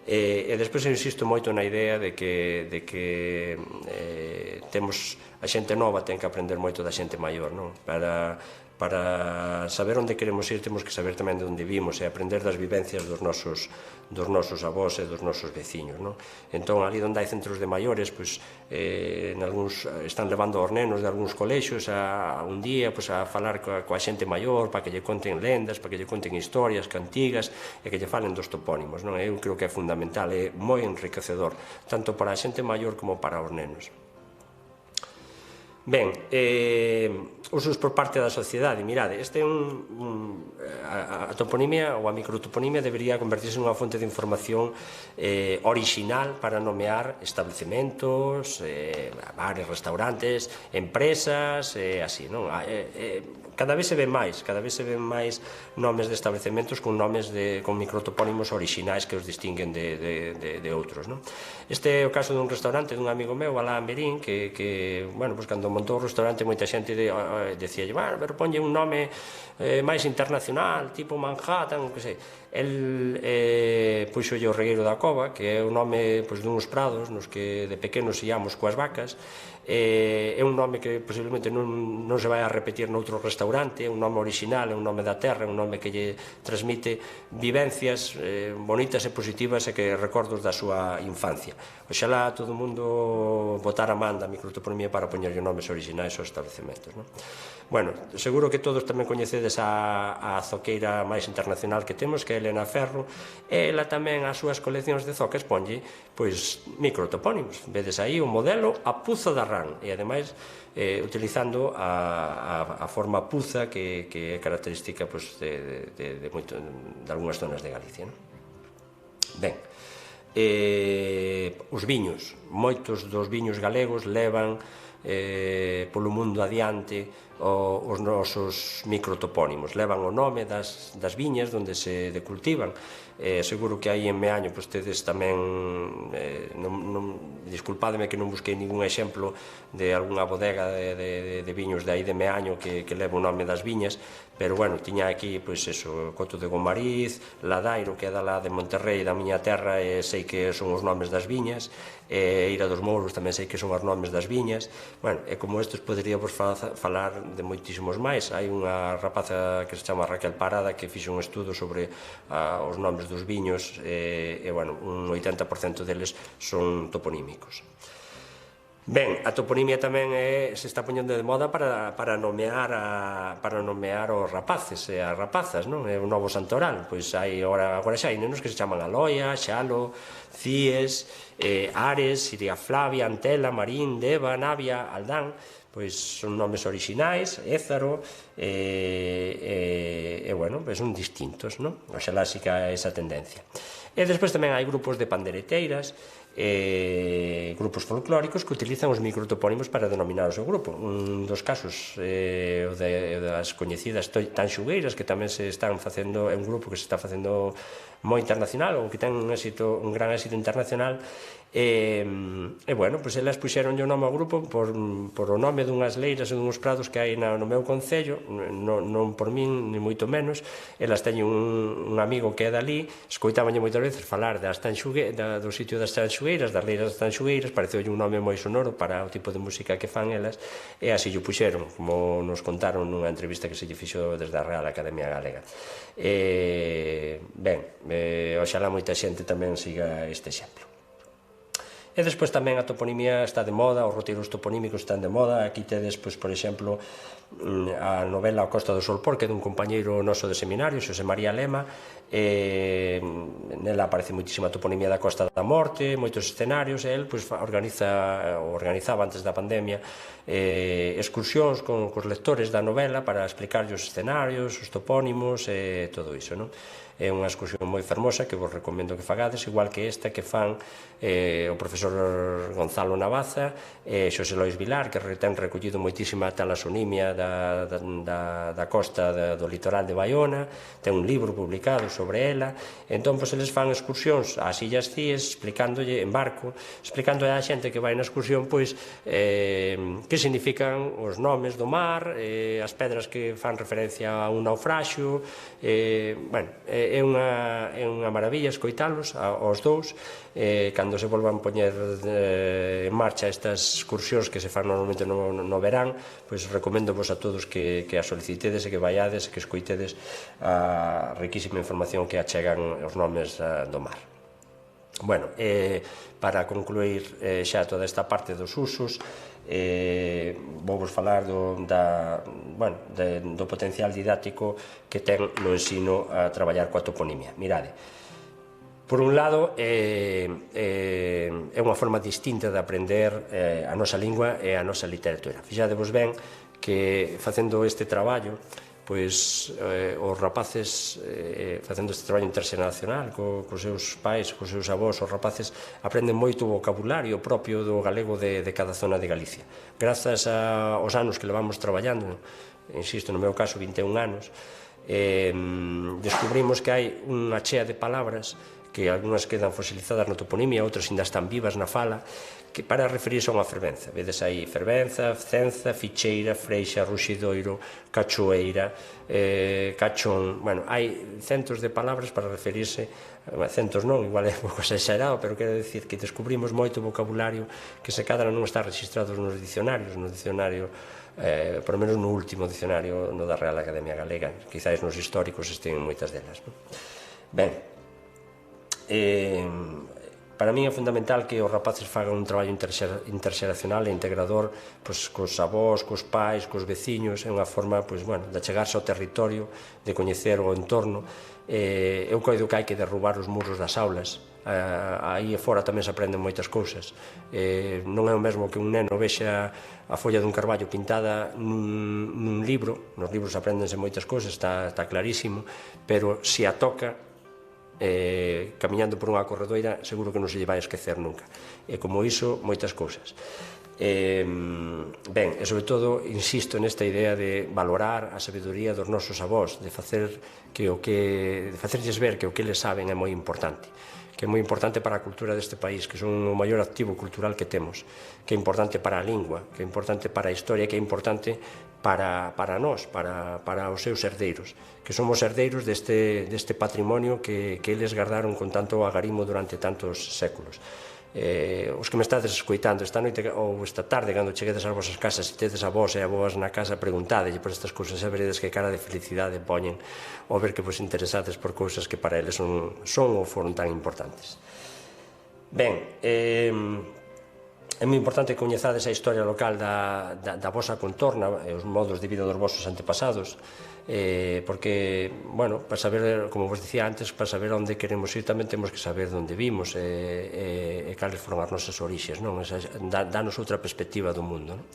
e despois eu insisto moito na idea de que temos a xente nova ten que aprender moito da xente maior, non? Para saber onde queremos ir temos que saber tamén de onde vimos e aprender das vivencias dos nosos avós e dos nosos veciños, non? Entón, ali onde hai centros de maiores, pois están levando aos nenos de algúns colexios un día a falar coa xente maior para que lle conten lendas, para que lle conten historias cantigas e que lle falen dos topónimos, non? Eu creo que é fundamental, é moi enriquecedor tanto para a xente maior como para os nenos. Ben, usos por parte da sociedade. Mirade, este é a toponimia ou a microtoponimia debería convertirse nunha fonte de información orixinal para nomear establecementos, bares, restaurantes, empresas, así, non? Cada vez se ven máis nomes de establecementos con microtopónimos orixinais que os distinguen de outros, non? Este é o caso dun restaurante dun amigo meu, Alá Merín, que, bueno, pois cando montou o restaurante moita xente decíalle, bueno, pero ponlle un nome máis internacional, tipo Manhattan, que sei. El puxolle o Regueiro da Cova, que é o nome duns prados nos que de pequenos íamos coas vacas. É un nome que posiblemente non se vai a repetir noutro restaurante, é un nome orixinal, é un nome da terra, é un nome que lle transmite vivencias bonitas e positivas e que recordos da súa infancia. Oxalá todo o mundo botara man da microtoponimia para poñerlle nomes orixinais aos establecementos, non? Bueno, seguro que todos tamén coñecedes a zoqueira máis internacional que temos, que é Elena Ferro, e ela tamén as súas coleccións de zocas ponlle microtopónimos. Vedes aí o modelo a Puza da Ran, e ademais utilizando a forma puza que é característica de algunhas zonas de Galicia. Ben, os viños, moitos dos viños galegos levan polo mundo adiante os nosos microtopónimos, levan o nome das viñas onde se decultivan. Seguro que aí en Meaño tedes tamén, disculpademe que non busquei ningún exemplo de algunha bodega de viños de aí de Meaño que leva o nome das viñas, pero bueno, tiña aquí Coto de Gomariz, Ladairo, que é da lá de Monterrey, da miña terra, e sei que son os nomes das viñas, Eira dos Mouros tamén sei que son os nomes das viñas. Bueno, e como estes poderíamos falar de moitísimos máis. Hai unha rapaza que se chama Raquel Parada que fixo un estudo sobre os nomes dos viños e, bueno, un 80% deles son toponímicos. Ben, a toponimia tamén se está poñendo de moda para nomear os rapaces e as rapazas, non? É o novo santoral, pois agora xa hai nenos que se chaman Aloia, Xalo, Cíes, Ares, Siria Flavia, Antela, Marín, Deva, Navia, Aldán, pois son nomes orixinais, Ézaro, bueno, son distintos, non? Oxalá si que hai esa tendencia. E despois tamén hai grupos de pandereteiras, grupos folclóricos que utilizan os microtopónimos para denominar o seu grupo. Un dos casos o das coñecidas Tanxugueiras, que tamén se están facendo, é un grupo que se está facendo moi internacional, ou que ten un gran éxito internacional, e bueno, pois elas puxeronlle o nome ao grupo por o nome dunhas leiras e dunhos prados que hai no meu concello, non por min, ni moito menos. Elas teñen un amigo que é dali, escoitábanlle moitas veces falar do sitio das Tanxugueiras, das leiras das Tanxugueiras, pareceulle un nome moi sonoro para o tipo de música que fan elas, e así o puxeron, como nos contaron nunha entrevista que se lle fixo desde a Real Academia Galega. Ben, oxalá moita xente tamén siga este exemplo. E despois tamén a toponimia está de moda, os roteiros toponímicos están de moda. Aquí tedes, por exemplo, a novela A Costa do Solpor, que é dun compañeiro noso de seminario, Xosé María Lema. Nela aparece moitísima toponimia da Costa da Morte, moitos escenarios, e el organizaba antes da pandemia excursións cos lectores da novela para explicarlle os escenarios, os topónimos e todo iso, non? É unha excursión moi fermosa que vos recomendo que fagades, igual que esta que fan o profesor Gonzalo Navaza e Xosé Lois Vilar, que ten recollido moitísima talasonimia da costa do litoral de Baiona, ten un libro publicado sobre ela. Entón, eles fan excursións ás Illas Cíes, explicándolle en barco, explicándolle á xente que vai na excursión que significan os nomes do mar, as pedras que fan referencia a un naufraxio. Bueno, é unha maravilla escoitalos aos dous. Cando se volvan poñer en marcha estas excursións que se fan normalmente no verán, pois recomendo vos a todos que a solicitedes e que vaiades e que escoitedes a riquísima información que achegan os nomes do mar. Bueno, para concluir xa toda esta parte dos usos, vou vos falar do potencial didáctico que ten no ensino a traballar coa toponimia. Mirade, Por un lado, é unha forma distinta de aprender a nosa lingua e a nosa literatura. Fixadevos ben que facendo este traballo, pois os rapaces, facendo este traballo interxeracional cos seus pais, cos seus avós, os rapaces aprenden moito vocabulario propio do galego de cada zona de Galicia. Grazas aos anos que levamos traballando, insisto, no meu caso 21 anos, descubrimos que hai unha chea de palabras que algunhas quedan fosilizadas na toponimia, outras ainda están vivas na fala, que para referirse a unha fervenza. Vedes aí fervenza, cenza, ficheira, freixa, ruxidoiro, cachoeira, cachón... Bueno, hai centos de palabras para referirse, centos non, igual é un pouco exagerado, pero quero dicir que descubrimos moito vocabulario que se cadra non está registrado nos dicionarios, por lo menos no último dicionario, no da Real Academia Galega, quizáis nos históricos estén moitas delas. Ben, para mí é fundamental que os rapaces fagan un traballo interxeracional e integrador cos avós, cos pais, cos veciños, é unha forma de achegarse ao territorio, de coñecer o entorno. Eu coido que hai que derrubar os muros das aulas, aí fora tamén se aprenden moitas cousas. Non é o mesmo que un neno vexa a folla dun carballo pintada nun libro, nos libros aprendense moitas cousas, está clarísimo, pero se a toca camiñando por unha corredoira seguro que non se lle vai esquecer nunca, e como iso moitas cousas. Ben, e sobre todo insisto nesta idea de valorar a sabedoría dos nosos avós, de facerlles ver que o que eles saben é moi importante, que é moi importante para a cultura deste país, que son o maior activo cultural que temos, que é importante para a lingua, que é importante para a historia, que é importante para nós, para os seus herdeiros, que somos herdeiros deste patrimonio que eles guardaron con tanto agarimo durante tantos séculos. Os que me estades escoitando esta noite ou esta tarde, cando cheguedes ás vosas casas, se tedes avós e avós na casa, preguntadelle por estas cousas e veredes que cara de felicidade poñen ao ver que vos interesades por cousas que para eles son ou foron tan importantes. Ben, é moi importante que coñezades a historia local da vosa contorna e os modos de vida dos vosos antepasados, porque, bueno, para saber, como vos dicía antes, para saber onde queremos ir tamén temos que saber onde vimos e cales foron as nosas orixes, non? Danos outra perspectiva do mundo, non?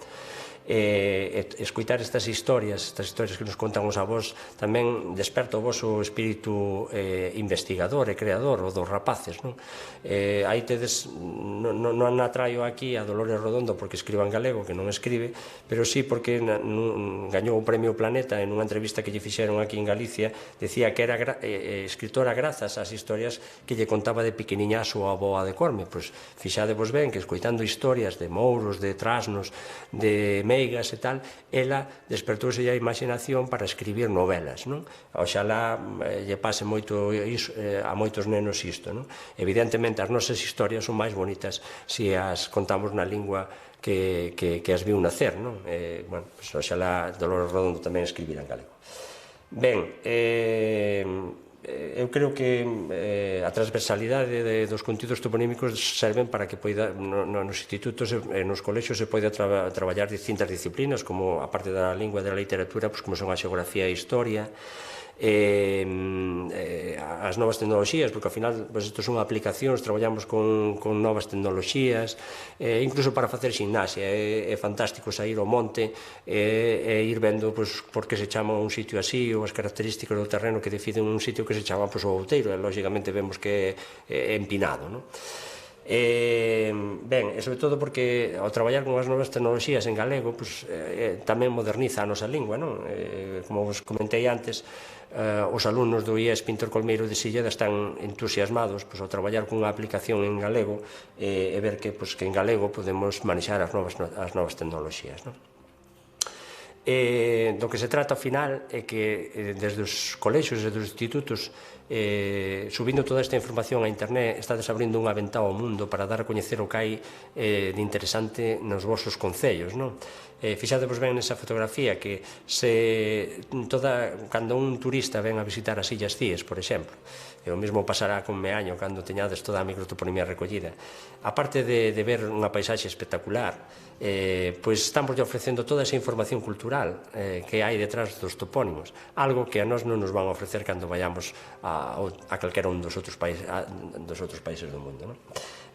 Escoitar estas historias que nos contan os avós tamén desperta o voso espírito investigador e creador, o dos rapaces, non? Aí tedes, non atraio aquí a Dolores Redondo porque escriba en galego, que non escribe, pero sí porque gañou o Premio Planeta en unha entrevista que lle fixeron aquí en Galicia, decía que era escritora grazas ás historias que lle contaba de pequeniña a súa avoa de Corme. Pois fixadevos ben que escoitando historias de mouros, de trasnos, de meigas e tal, ela despertouse a imaginación para escribir novelas, non? Oxalá lle pase moito a moitos nenos isto, non? Evidentemente as nosas historias son máis bonitas se as contamos na lingua que as viu nacer, non? Bueno, pois oxalá Dolores Redondo tamén escribira en galego. Ben, eu creo que a transversalidade dos contidos toponímicos serven para que nos institutos e nos colexios se poida traballar distintas disciplinas, como a parte da lingua e da literatura, como son a xeografía e a historia, as novas tecnoloxías, porque ao final isto son aplicacións, traballamos con novas tecnoloxías, incluso para facer ximnasia é fantástico sair ao monte e ir vendo por que se chama un sitio así, ou as características do terreno que deciden un sitio que se chama o outeiro, e lógicamente vemos que é empinado, non? Ben, e sobre todo porque ao traballar con as novas tecnoloxías en galego tamén moderniza a nosa lingua, non? Como vos comentei antes, os alumnos do IES Pintor Colmeiro de Silleda están entusiasmados ao traballar cunha aplicación en galego e ver que en galego podemos manexar as novas tecnoloxías, non? Do que se trata ao final é que desde os colexios e dos institutos, subindo toda esta información a internet, estades abrindo unha ventá ao mundo para dar a coñecer o que hai de interesante nos vosos concellos, non? Fixadevos ben nesa fotografía que cando un turista ven a visitar as Illas Cíes, por exemplo, e o mesmo pasará con Meaño cando teñades toda a microtoponimia recollida. Aparte de ver unha paisaxe espectacular, pois estamos ofrecendo toda esa información cultural que hai detrás dos topónimos, algo que a nós non nos van a ofrecer cando vayamos a calquera un dos outros países do mundo, non?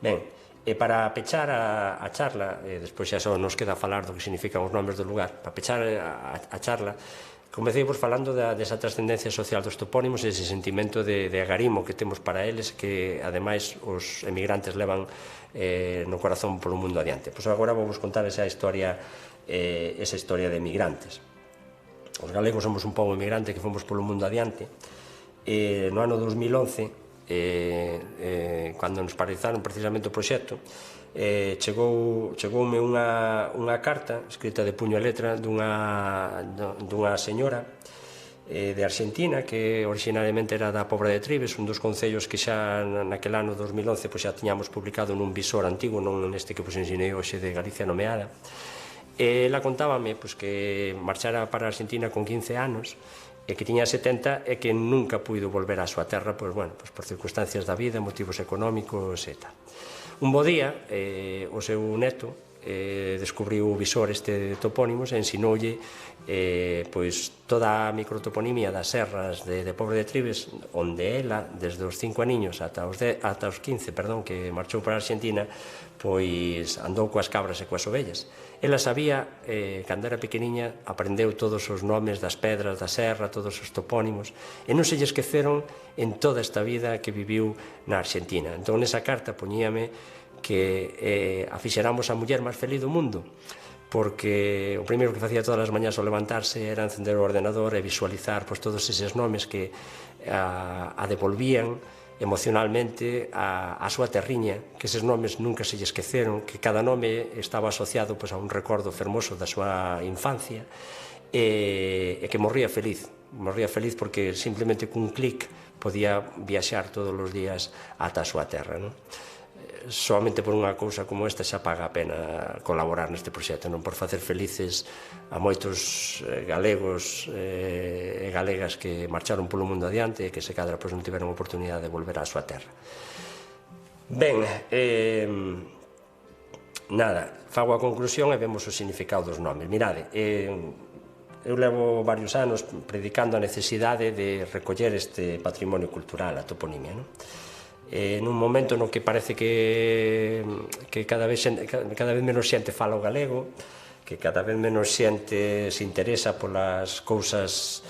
Ben, e para pechar a charla, despois xa só nos queda falar do que significan os nomes do lugar, para pechar a charla, comecei vos falando desa trascendencia social dos topónimos e ese sentimento de agarimo que temos para eles, que ademais os emigrantes levan no corazón polo mundo adiante. Pois agora vou vos contar esa historia de emigrantes. Os galegos somos un pobo emigrante que fomos polo mundo adiante. No ano 2011, cando nos paralizaron precisamente o proxecto, chegoume unha carta escrita de puño e letra dunha señora de Argentina, que originariamente era da Pobra de Trives, un dos concellos que xa naquel ano 2011 xa tiñamos publicado nun visor antigo, non neste que vos ensinei hoxe de Galicia nomeada. Ela contábame que marchara para a Argentina con 15 anos e que tiña 70 e que nunca puido volver á súa terra por circunstancias da vida, motivos económicos e tal. Un bo día, o seu neto descubriu o visor este de topónimos e ensinoulle toda a microtoponimia das serras de Pobre de Trives, onde ela, desde os 5 aniños ata os 15, que marchou para a Argentina, pois andou coas cabras e coas ovellas. Ela sabía, cando era pequeniña, aprendeu todos os nomes das pedras da serra, todos os topónimos, e non se lle esqueceron en toda esta vida que viviu na Argentina. Entón, nesa carta poñíame que a fixeramos a muller máis feliz do mundo, porque o primeiro que facía todas as mañás ao levantarse era encender o ordenador e visualizar todos eses nomes que a devolvían emocionalmente a súa terriña, que eses nomes nunca se lle esqueceron, que cada nome estaba asociado a un recordo fermoso da súa infancia, e que morría feliz porque simplemente cun clic podía viaxar todos os días ata a súa terra, non? Solamente por unha cousa como esta xa paga a pena colaborar neste proxecto, non? Por facer felices a moitos galegos e galegas que marcharon polo mundo adiante e que se cadra non tiveron oportunidade de volver á súa terra. Ben, nada, fago a conclusión e vemos o significado dos nomes. Mirade, eu levo varios anos predicando a necesidade de recoller este patrimonio cultural, a toponimia, non? Nun momento no que parece que cada vez menos xente fala o galego, que cada vez menos xente se interesa polas cousas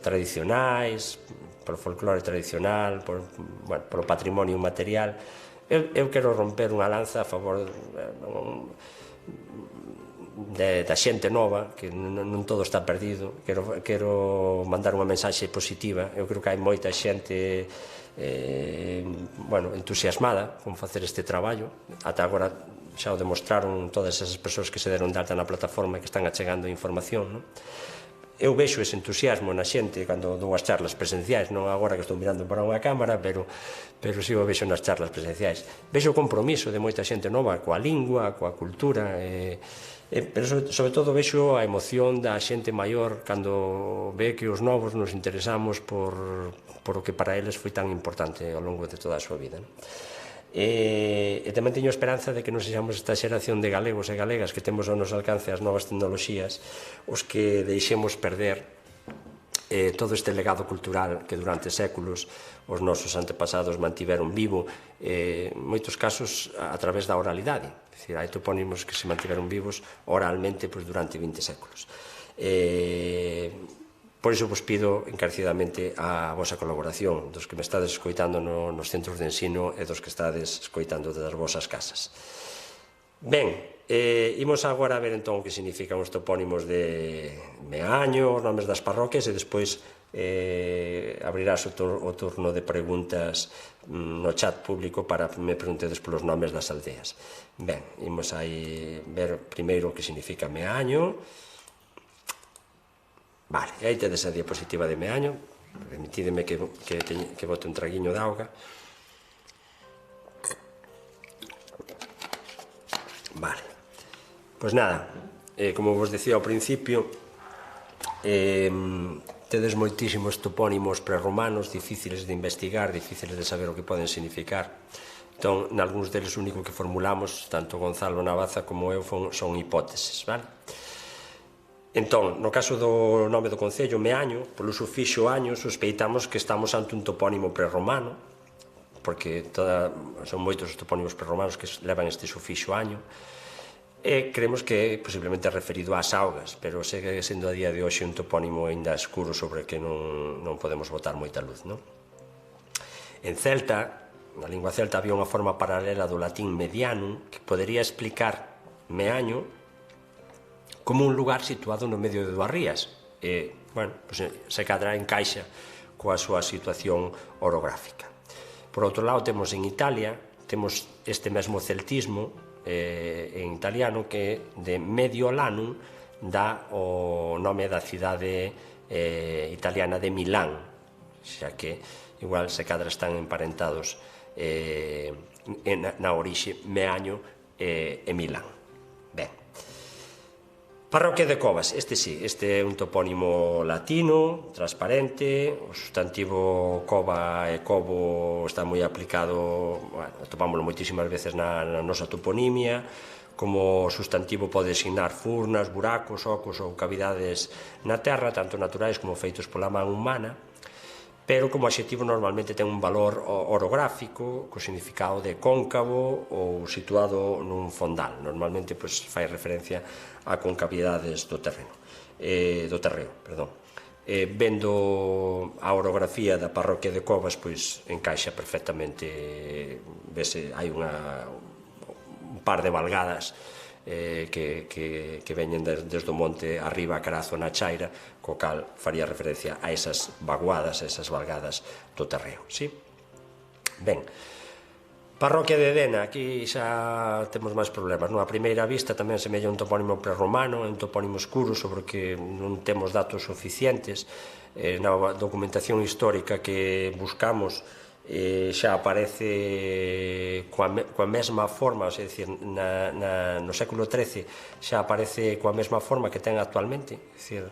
tradicionais, polo folclore tradicional, polo patrimonio material. Eu quero romper unha lanza a favor da xente nova, que non todo está perdido. Quero mandar unha mensaxe positiva. Eu creo que hai moita xente entusiasmada con facer este traballo. Ata agora xa o demostraron todas esas persoas que se deron de alta na plataforma e que están achegando información, non? Eu vexo ese entusiasmo na xente cando dou as charlas presenciais, non agora que estou mirando para unha cámara, pero si o vexo nas charlas presenciais. Vexo o compromiso de moita xente nova coa lingua, coa cultura, pero sobre todo vexo a emoción da xente maior cando ve que os novos nos interesamos por o que para eles foi tan importante ao longo de toda a súa vida. E tamén teño esperanza de que non sexamos esta xeración de galegos e galegas que temos ao noso alcance as novas tecnoloxías os que deixemos perder todo este legado cultural que durante séculos os nosos antepasados mantiveron vivo, en moitos casos a través da oralidade. É dicir, hai topónimos que se mantiveron vivos oralmente durante 20 séculos. Por iso vos pido encarecidamente a vosa colaboración, dos que me estades escoitando nos centros de ensino e dos que estades escoitando das vosas casas. Ben, imos agora a ver entón o que significan os topónimos de Meaño, os nomes das parroquias, e despois abrirás o turno de preguntas no chat público para me preguntedes polos nomes das aldeas. Ben, imos aí ver primeiro o que significa Meaño. Vale, aí tedes a diapositiva de Meaño. Permitídeme que bote un traguiño de auga. Vale, pois nada, como vos decía ao principio, tedes moitísimos topónimos prerromanos difíciles de investigar, difíciles de saber o que poden significar. Entón, nalgúns deles, o único que formulamos, tanto Gonzalo Navaza como eu, son hipóteses, vale? Entón, no caso do nome do concello, Meaño, polo sufixo año, sospeitamos que estamos ante un topónimo prerromano, porque son moitos os topónimos prerromanos que levan este sufixo año, e creemos que posiblemente é referido ás augas, pero segue sendo a día de hoxe un topónimo ainda escuro sobre que non podemos botar moita luz, non? En celta, na lingua celta, había unha forma paralela do latín medianum que podería explicar Meaño como un lugar situado no medio de dúas rías. E, bueno, se cadra encaixa coa súa situación orográfica. Por outro lado, temos en Italia, temos este mesmo celtismo en italiano que de Mediolanum dá o nome da cidade italiana de Milán, xa que igual se cadra están emparentados na orixe Meaño e Milán. Ben, Parroquia de Covas, este é un topónimo latino, transparente, o sustantivo cova e covo está moi aplicado, atopámoslo moitísimas veces na nosa toponimia, como sustantivo pode designar furnas, buracos, ocos ou cavidades na terra, tanto naturais como feitos pola man humana, pero como adxetivo normalmente ten un valor orográfico co significado de cóncavo ou situado nun fondal. Normalmente fai referencia a concavidades do terreo. Vendo a orografía da parroquia de Covas, encaixa perfectamente, vese, hai un par de valgadas que veñen desde o monte arriba a Carazo na Chaira, co cal faría referencia a esas vaguadas, a esas valgadas do terreo. Ben, parroquia de Dena, aquí xa temos máis problemas. A primeira vista tamén semella un topónimo prerromano, un topónimo escuro sobre o que non temos datos suficientes. Na documentación histórica que buscamos xa aparece coa mesma forma, é dicir, no século XIII xa aparece coa mesma forma que ten actualmente, é dicir,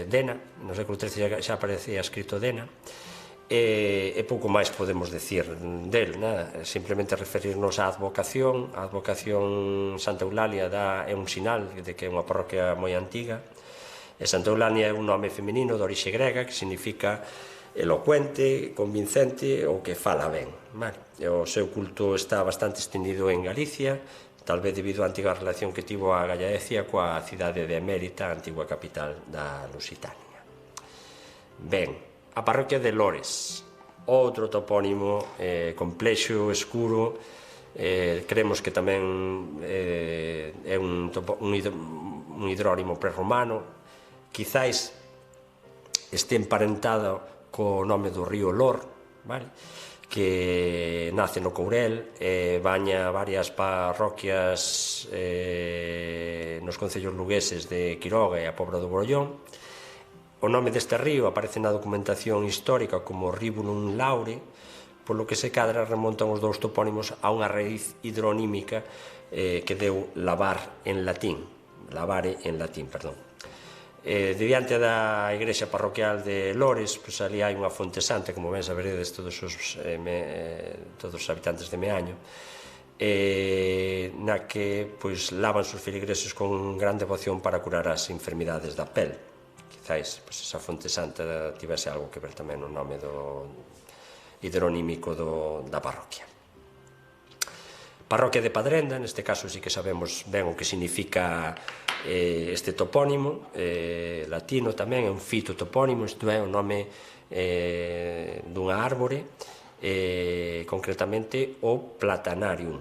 Dena, no século XIII xa aparecía escrito Dena, e pouco máis podemos decir del, simplemente referirnos á advocación. A advocación Santa Eulalia é un sinal de que é unha parroquia moi antiga, e Santa Eulalia é un nome feminino de orixe grega que significa elocuente, convincente ou que fala ben. O seu culto está bastante extendido en Galicia, tal vez debido á antiga relación que tivo a Gallaecia coa cidade de Emérita, a antigua capital da Lusitania. Ben, a parroquia de Lores, outro topónimo complexo, escuro, creemos que tamén é un hidrónimo prerromano, quizáis este emparentado co nome do río Lor, que nace no Courel, baña varias parroquias nos concellos lugueses de Quiroga e a Pobra do Brollón. O nome deste río aparece na documentación histórica como Ribulum Laure, polo que se cadra remontan os dous topónimos a unha raíz hidronímica que deu lavare en latín. Diante da igrexa parroquial de Lores, ali hai unha fonte santa, como ben saberedes todos os habitantes de Meaño, na que lavan os feligreses con gran devoción para curar as enfermidades da pel. Quizáis esa fonte santa tivese algo que ver tamén no nome hidronímico da parroquia. Parroquia de Padrenda, neste caso sí que sabemos ben o que significa este topónimo latino tamén, é un fitotopónimo, isto é o nome dunha árbore, concretamente o platanarium,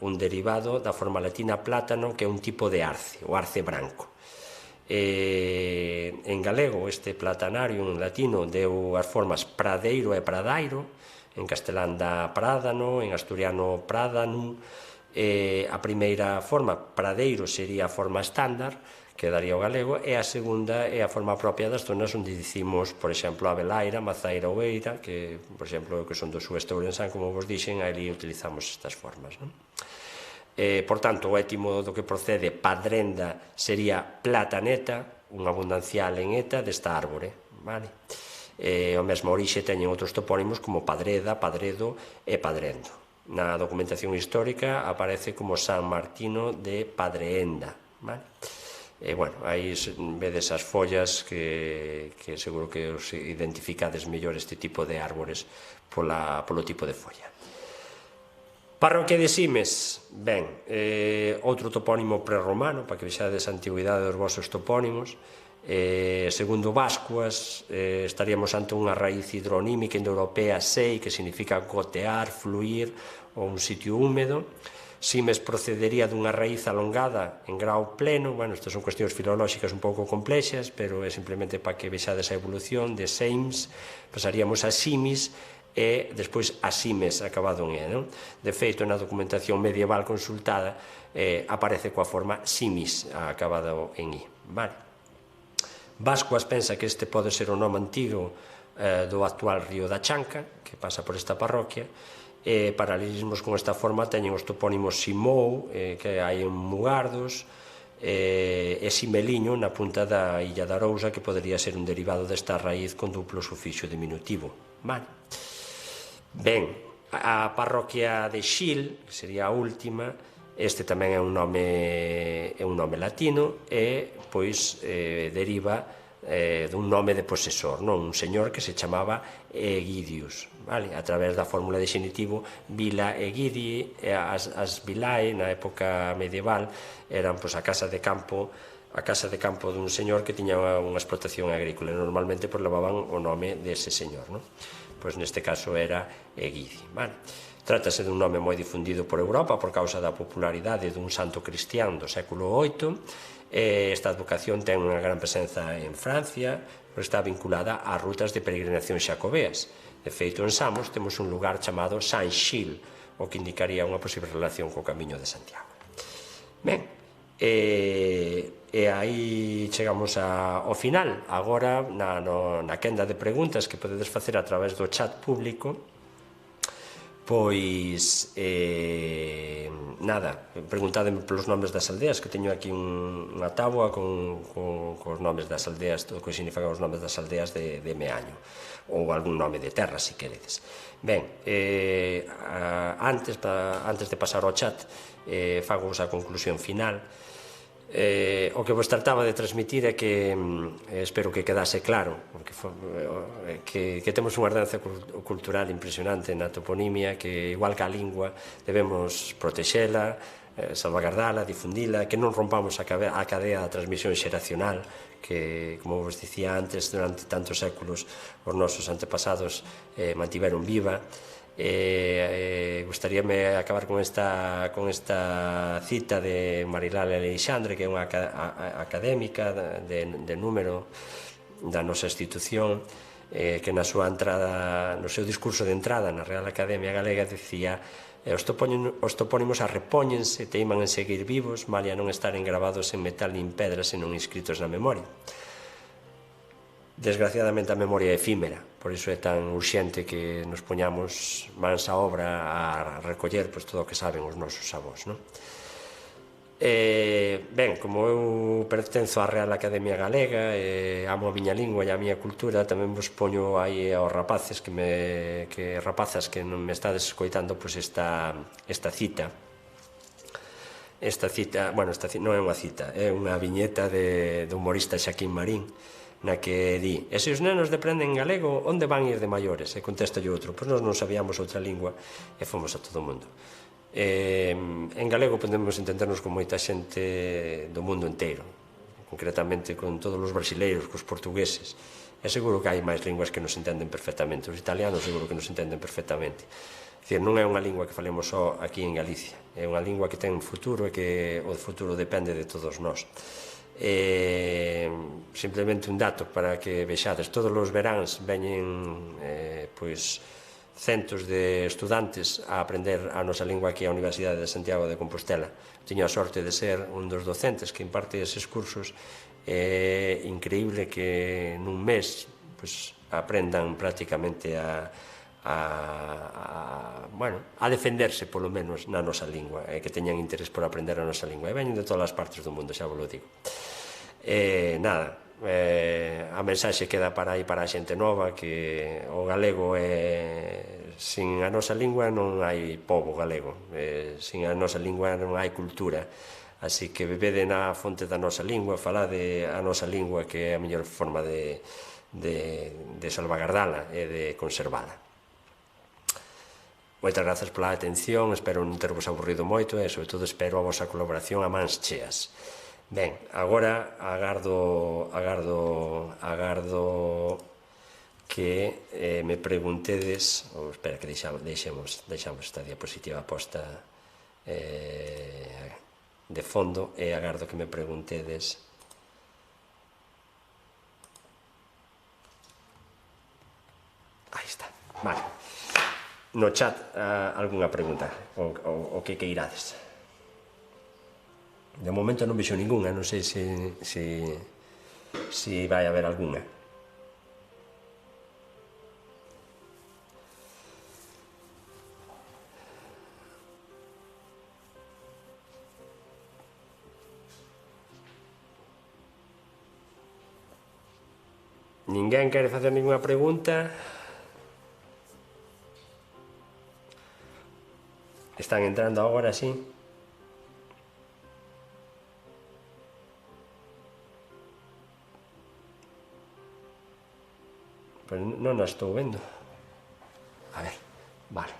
un derivado da forma latina plátano, que é un tipo de arce, o arce branco. En galego este platanarium latino deu as formas pradeiro e pradairo, en castelán dá prádano, en asturiano prádanum. A primeira forma, pradeiro, sería a forma estándar, que daría o galego, e a segunda é a forma propia das zonas onde dicimos, por exemplo, Abelaira, Mazaira ou Eira, que, por exemplo, que son do sueste ourensán, como vos dixen, ali utilizamos estas formas. Por tanto, o étimo do que procede Padrenda sería plataneta, unha abundancia leñeta desta árbore, vale? O mesmo orixe teñen outros topónimos como Padreda, Padredo e Padrendo. Na documentación histórica aparece como San Martino de Padreenda, vale? E, bueno, aí vedes as follas que seguro que os identificades mellor este tipo de árbores polo tipo de folla. Parroquia de Simes, ben, outro topónimo prerromano, para que vexades a antigüidade dos vosos topónimos. Segundo Bascuas, estaríamos ante unha raíz hidronímica indoeuropea sei, que significa gotear, fluir, ou un sitio húmedo. Simes procedería dunha raíz alongada en grau pleno. Bueno, estas son cuestións filolóxicas un pouco complexas, pero é simplemente para que vexades a evolución de Seims, pasaríamos a Simis, e despois a Simes acabado en E, non? De feito, na documentación medieval consultada aparece coa forma Simis acabado en I, vale? Bascuas pensa que este pode ser o nome antigo do actual río da Chanca, que pasa por esta parroquia. Paralelismos con esta forma teñen os topónimos Simou, que hai en Mugardos, e Simeliño na punta da illa da Arousa, que podería ser un derivado desta raíz con duplo sufixo diminutivo, vale? Ben, a parroquia de Xil, que sería a última, este tamén é un nome latino e, pois, deriva dun nome de posesor, non? Un señor que se chamaba Egidius, vale? A través da fórmula de xenitivo Vila Egidii, as vilae na época medieval eran, pois, a casa de campo dun señor que tiña unha explotación agrícola, e normalmente pois levaban o nome dese señor, non? Pois neste caso era Egidi, vale? Trátase dun nome moi difundido por Europa por causa da popularidade dun santo cristián do século VIII. Esta advocación ten unha gran presenza en Francia, pero está vinculada ás rutas de peregrinación xacobeas. De feito, en Samos temos un lugar chamado San Xil, o que indicaría unha posible relación co Camiño de Santiago. Ben, e aí chegamos ao final. Agora, na quenda de preguntas que podedes facer a través do chat público, pois, nada, preguntádeme pelos nomes das aldeas, que teño aquí unha táboa con os nomes das aldeas, todo o que significan os nomes das aldeas de Meaño, ou algún nome de terra, se queredes. Ben, antes de pasar ao chat, fagos a conclusión final. O que vos trataba de transmitir é que espero que quedase claro que temos unha herdanza cultural impresionante na toponimia, que igual que a lingua debemos protexela, salvagardala, difundila, que non rompamos a cadea da transmisión xeracional que, como vos dicía antes, durante tantos séculos os nosos antepasados mantiveron viva. Gustaríame acabar con esta cita de Marilal Aleixandre, que é unha académica de número da nosa institución, que na súa entrada, no seu discurso de entrada na Real Academia Galega, dicía: os topónimos arrepóñense, teiman en seguir vivos, malia non estaren gravados en metal nin pedra, senón inscritos na memoria. Desgraciadamente a memoria é efímera, por iso é tan urxente que nos poñamos mans á obra a recoller todo o que saben os nosos avós, non? Ben, como eu pertenzo á Real Academia Galega e amo a miña lingua e a miña cultura, tamén vos poño aí aos rapazas rapazas que non me estades escoitando esta cita. Esta cita, bueno, non é unha cita, é unha viñeta do humorista Xaquín Marín, na que di: e se os nenos deprenden galego, onde van ir de maiores? E contesta outro: pois nós non sabíamos outra lingua e fomos a todo o mundo. En galego podemos entendernos con moita xente do mundo inteiro, concretamente con todos os brasileiros, cos portugueses, e seguro que hai máis linguas que nos entenden perfectamente. Os italianos seguro que nos entenden perfectamente. É dicir, non é unha lingua que falemos só aquí en Galicia, é unha lingua que ten futuro e que o futuro depende de todos nós. Simplemente un dato para que vexades: todos os veráns veñen centos de estudantes a aprender a nosa lingua aquí á Universidade de Santiago de Compostela. Teño a sorte de ser un dos docentes que imparte eses cursos. É increíble que nun mes aprendan prácticamente a defenderse, polo menos, na nosa lingua, e que teñan interés por aprender a nosa lingua, e veñen de todas as partes do mundo, xa vos lo digo. Nada, a mensaxe queda para aí para a xente nova, que o galego sin a nosa lingua non hai pobo galego, sin a nosa lingua non hai cultura, así que bebede na fonte da nosa lingua, falade a nosa lingua, que é a mellor forma de salvagardala e de conservala. Moitas grazas pola atención, espero non tervos aburrido moito e, sobre todo, espero a vosa colaboración a mans cheas. Ben, agora agardo que me preguntedes, espera que deixamos esta diapositiva posta de fondo, e agardo que me preguntedes aí está, vale, no chat algunha pregunta o que queirades. De momento non vexo ningunha, non sei se vai haber algunha. Ninguén quere facer ningunha pregunta? Están entrando agora, sí? Pero non as estou vendo. A ver, vale.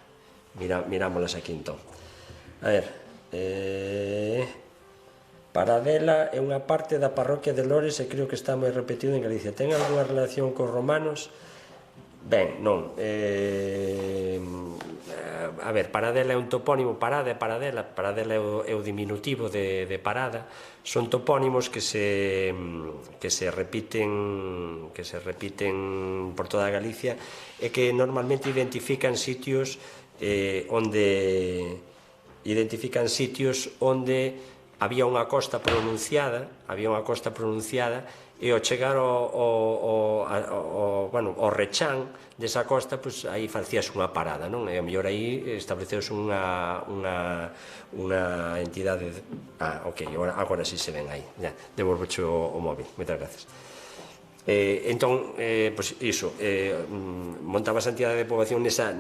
Mirámolas aquí entón. A ver, Paradela é unha parte da parroquia de Lores e creo que está moi repetido en Galicia. Ten algunha relación cos romanos? Ben, non. A ver, Paradela é un topónimo, Parada e Paradela é o diminutivo de parada, son topónimos que se repiten por toda Galicia e que normalmente identifican sitios onde había unha costa pronunciada e ao chegar ao rechán desa costa, aí facías unha parada, non? E a mellor aí estableceuse unha entidade. Ok, agora sí se ven aí, devolvocho o móvil, moitas gracias. Entón, iso, montaba a entidade de poboación nesa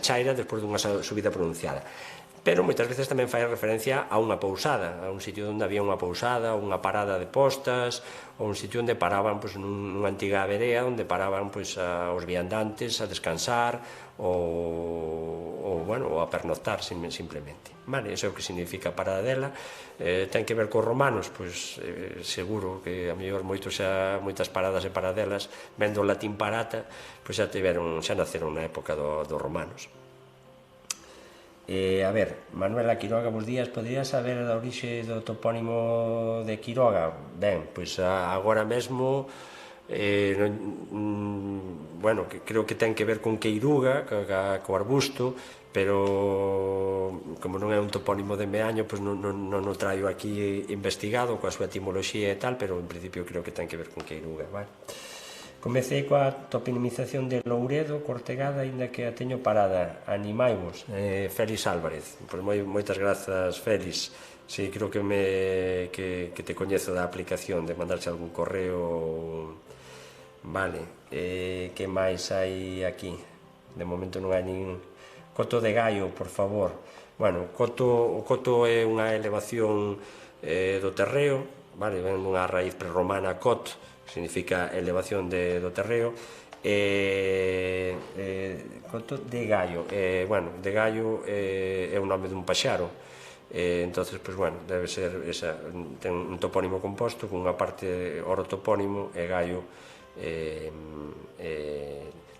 chaira despois dunha subida pronunciada. Pero moitas veces tamén fai referencia a unha pousada, a un sitio onde había unha pousada, unha parada de postas, ou un sitio onde paraban nunha antiga verea, onde paraban os viandantes a descansar ou a pernoctar simplemente. Iso é o que significa Paradela. Ten que ver cos romanos? Pois seguro que a mellor moitas paradas e paradelas, vendo o latín parata, xa naceron na época dos romanos. A ver, Manuela Quiroga, bos días. Podería saber a orixe do topónimo de Quiroga? Ben, pois agora mesmo, creo que ten que ver con Queiruga, co arbusto, pero como non é un topónimo de Meaño, pois non o traio aquí investigado coa súa etimoloxía e tal, pero en principio creo que ten que ver con Queiruga, vale? Comecei coa topinimización de Louredo, Cortegada, aínda que a teño parada. Animaimos. Félix Álvarez. Pois moitas grazas, Félix. Si, creo que te coñezo da aplicación, de mandarse algún correo. Vale. Que máis hai aquí? De momento non hai nin... Coto de Gallo, por favor. Bueno, o coto é unha elevación do terreo, vale? Ven unha raíz prerromana, cot, significa elevación do terreo. Coto de Gallo, de Gallo é o nome dun paxaro, entonces, debe ser ten un topónimo composto con unha parte orotopónimo e Gallo.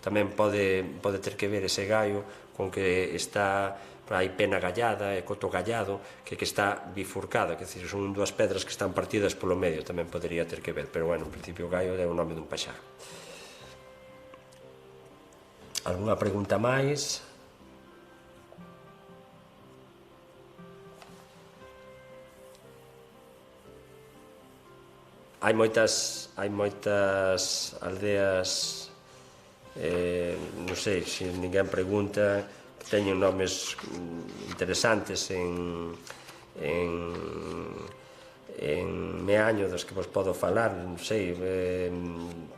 Tamén pode ter que ver ese Gallo con que está, hai pena gallada e coto gallado, que está bifurcada, que son dúas pedras que están partidas polo medio, tamén podería ter que ver, pero en principio o Gallo é o nome dun paxaro. Algúna pregunta máis? Hai moitas aldeas, non sei se ninguén pregunta, teñen nomes interesantes en en Meaño dos que vos podo falar, non sei,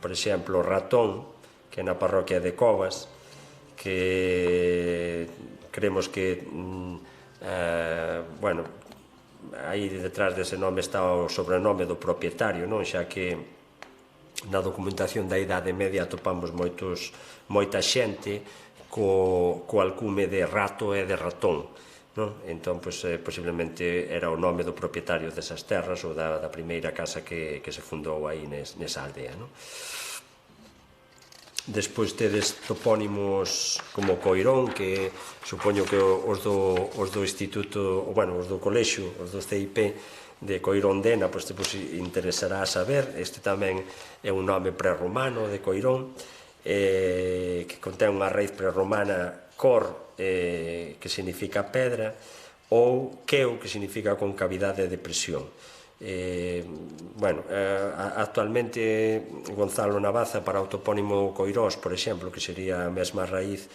por exemplo, Ratón, que é na parroquia de Covas, que creemos que bueno, aí detrás dese nome está o sobrenome do propietario, non? Xa que na documentación da Idade Media atopamos moita xente co alcume de Rato e de Ratón, non? Entón, posiblemente era o nome do propietario desas terras ou da primeira casa que se fundou aí nesa aldea, non? Despois tedes topónimos como Coirón, que supoño que os do instituto, bueno, os do colexio, os do CIP de Coirón Dena, pois te interesará saber. Este tamén é un nome prerromano de Coirón, que contén unha raíz prerromana cor, que significa pedra, ou queu, que significa concavidade de presión. Bueno, actualmente Gonzalo Navaza para o topónimo Coirós, por exemplo, que sería a mesma raíz,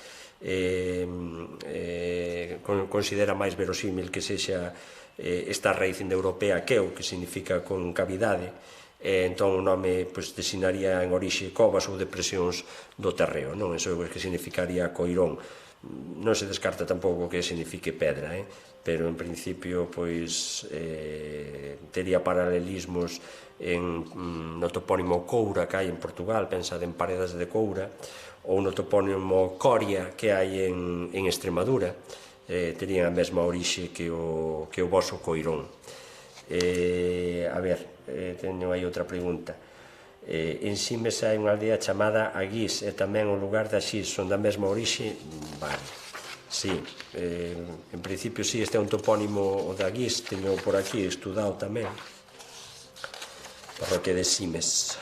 considera máis verosímil que sexa esta raíz indoeuropea queu, que significa concavidade, entón o nome designaría en orixe covas ou depresións do terreo, non? Iso é o que significaría Coirón. Non se descarta tampouco que signifique pedra, pero en principio tería paralelismos no topónimo Coura que hai en Portugal, pensade en Paredes de Coura, ou no topónimo Coria que hai en Extremadura, terían a mesma orixe que o voso Coirón. A ver, teño aí outra pregunta. En Simes hai unha aldea chamada Aguís e tamén o lugar de Axís, son da mesma orixe? Vale, sí, en principio sí, este é un topónimo de Aguís, teño por aquí estudado tamén, parroquia de Simes.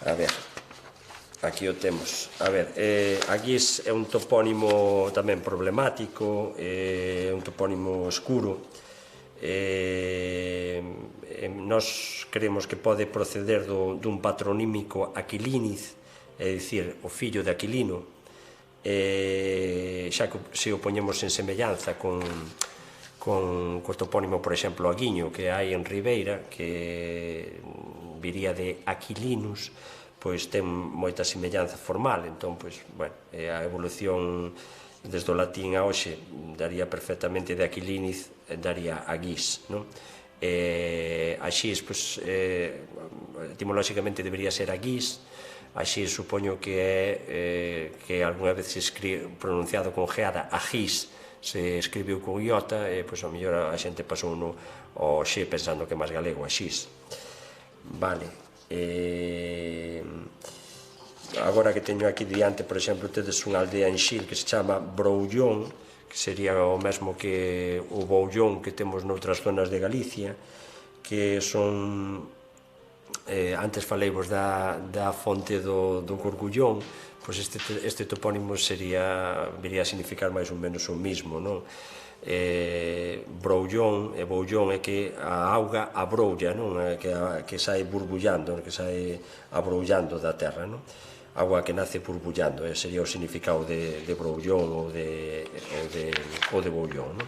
A ver, aquí o temos. A ver, Aguís é un topónimo tamén problemático, é un topónimo escuro. Nós creemos que pode proceder dun patronímico Aquilíniz, é dicir, o fillo de Aquilino, xa que se o poñemos en semellanza con topónimo, por exemplo, Aguiño, que hai en Ribeira, que viría de Aquilinus, pois ten moita semellanza formal, entón, bueno, a evolución desde o latín a hoxe daría perfectamente de Aquilíniz, daría Aguís, non? Axís, etimolóxicamente debería ser Aguís. Axís supoño que algunha vez se pronunciado con geada, Agís, se escribiu con iota, e ao mellor a xente pasou ao xe pensando que é máis galego, Axís. Vale. Agora que teño aquí diante, por exemplo, tedes unha aldea en Xil que se chama Broullón, que sería o mesmo que o Boullón que temos noutras zonas de Galicia, que son, antes faleivos da fonte do Gorgullón, pois este topónimo viría a significar máis ou menos o mismo, non? Broullón e Boullón é que a auga abroulla, non? Que sai burbullando, que sai abroullando da terra, non? Agua que nace burbullando, sería o significado de Broullón ou de Boullón, non?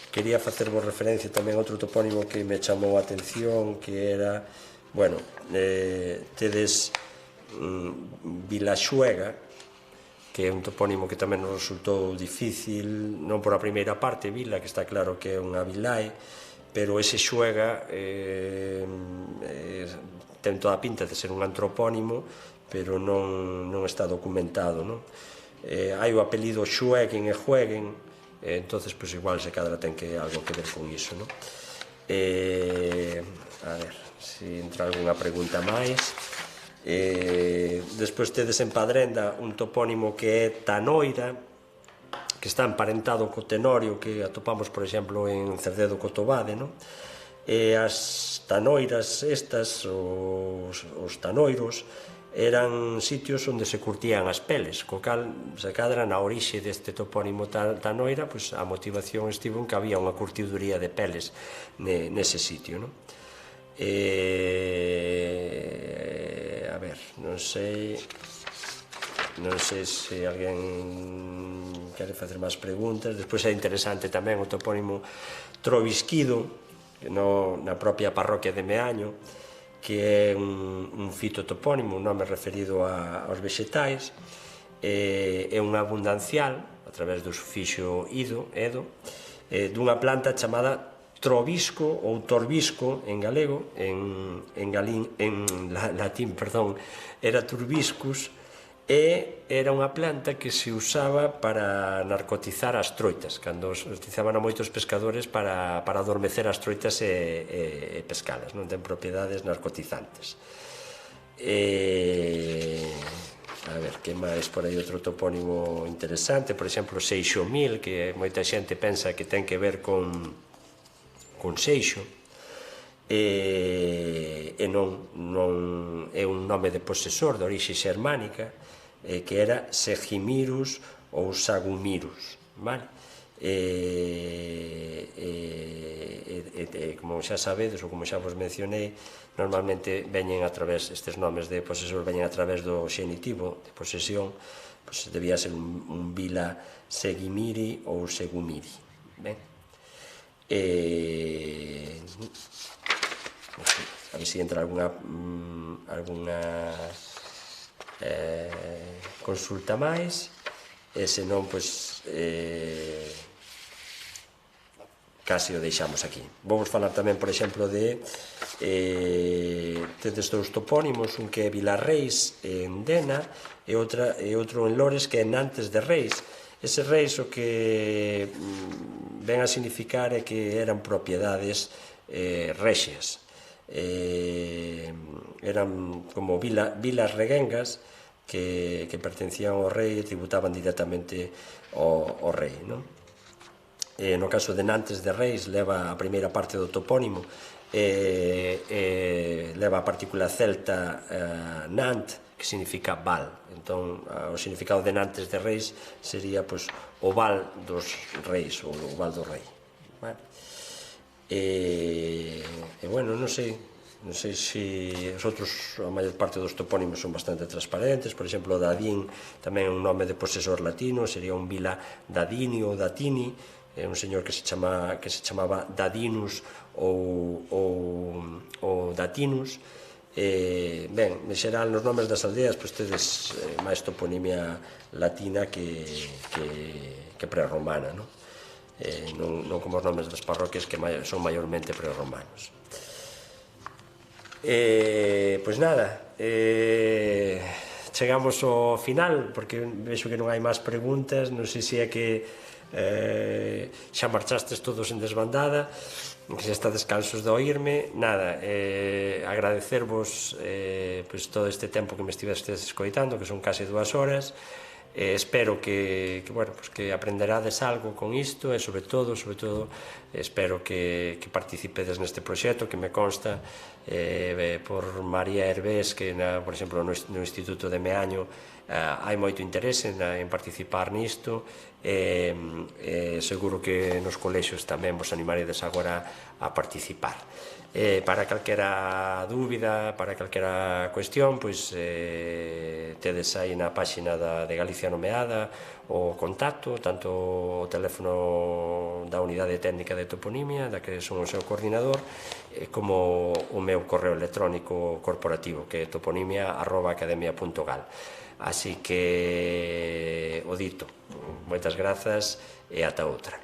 Quería facervos referencia tamén a outro topónimo que me chamou a atención, que era, bueno, tedes Vilaxuega, que é un topónimo que tamén nos resultou difícil, non por a primeira parte, Vila, que está claro que é unha vilae, pero ese Xuega ten toda a pinta de ser un antropónimo, pero non está documentado, non? Hai o apelido Xueguen e Jueguen, entonces, igual se cadra ten algo que ver con iso, non? A ver, se entra algunha pregunta máis. Despois tedes en Padrenda un topónimo que é Tanoira, que está emparentado co Tenorio, que atopamos, por exemplo, en Cerdedo Cotobade, non? E as tanoiras estas, os tanoiros, eran sitios onde se curtían as peles, co cal se cadra na orixe deste topónimo Tanoira, a motivación estivo en que había unha curtiduría de peles nese sitio, non? A ver, non sei, non sei se alguén quere facer máis preguntas. Despois é interesante tamén o topónimo Trovisquido, na propia parroquia de Meaño, que é un fitotopónimo, un nome referido aos vexetais, é un abundancial, a través do sufixo ido, edo, dunha planta chamada trobisco ou torbisco en galego, en latín, perdón, era turbiscus, e era unha planta que se usaba para narcotizar as troitas, cando os utilizaban a moitos pescadores para adormecer as troitas e pescalas, non ten propiedades narcotizantes. A ver, que máis por aí outro topónimo interesante, por exemplo, Seixomil, que moita xente pensa que ten que ver con Seixo, e non é un nome de posesor de orixe xermánica, que era Segimirus ou Sagumirus, vale? Como xa sabedes, ou como xa vos mencionei, normalmente veñen a través, estes nomes de posesor veñen a través do xenitivo de posesión, pois debía ser un vila Seguimiri ou Segumiri, ben? A ver se entra alguna consulta máis, e senón, pois, casi o deixamos aquí. Vou falar tamén, por exemplo, de tedes dous topónimos, un que é Vilarreis en Dena e outro en Lores que é Nantes de Reis. Ese reis o que ven a significar é que eran propiedades rexias, eran como vilas reguengas que pertencían ao rei e tributaban directamente ao rei, non? No caso de Nantes de Reis leva a primeira parte do topónimo, leva a partícula celta Nant, que significa val. Entón, o significado de Nantes de Reis sería, pois, o val dos reis, ou o val do rei. Bueno, non sei se os outros, a maior parte dos topónimos son bastante transparentes. Por exemplo, Dadín tamén é un nome de posesor latino, sería un vila Dadini ou Datini, é un señor que se chamaba Dadinus ou Datinus. Ben, en xeral, nos nomes das aldeas, pois tedes máis toponimia latina que prerromana, non como os nomes das parroquias, que son maiormente prerromanos. Pois nada, chegamos ao final, porque vexo que non hai máis preguntas. Non sei se é que xa marchastes todos en desbandada, que xa estades cansos de oírme. Nada, agradecervos pois todo este tempo que me estivestes escoitando, que son case 2 horas. Espero que aprenderades algo con isto, e sobre todo espero que participedes neste proxecto, que me consta por María Hervés, que por exemplo no Instituto de Meaño hai moito interese en participar nisto. Seguro que nos colexios tamén vos animaredes agora a participar. Para calquera dúbida, para calquera cuestión, pois tedes aí na páxina de Galicia Nomeada o contacto, tanto o teléfono da Unidade Técnica de Toponimia, da que son o seu coordinador, como o meu correo electrónico corporativo, que é toponimia@academia.gal. Así que, o dito, moitas grazas e ata outra.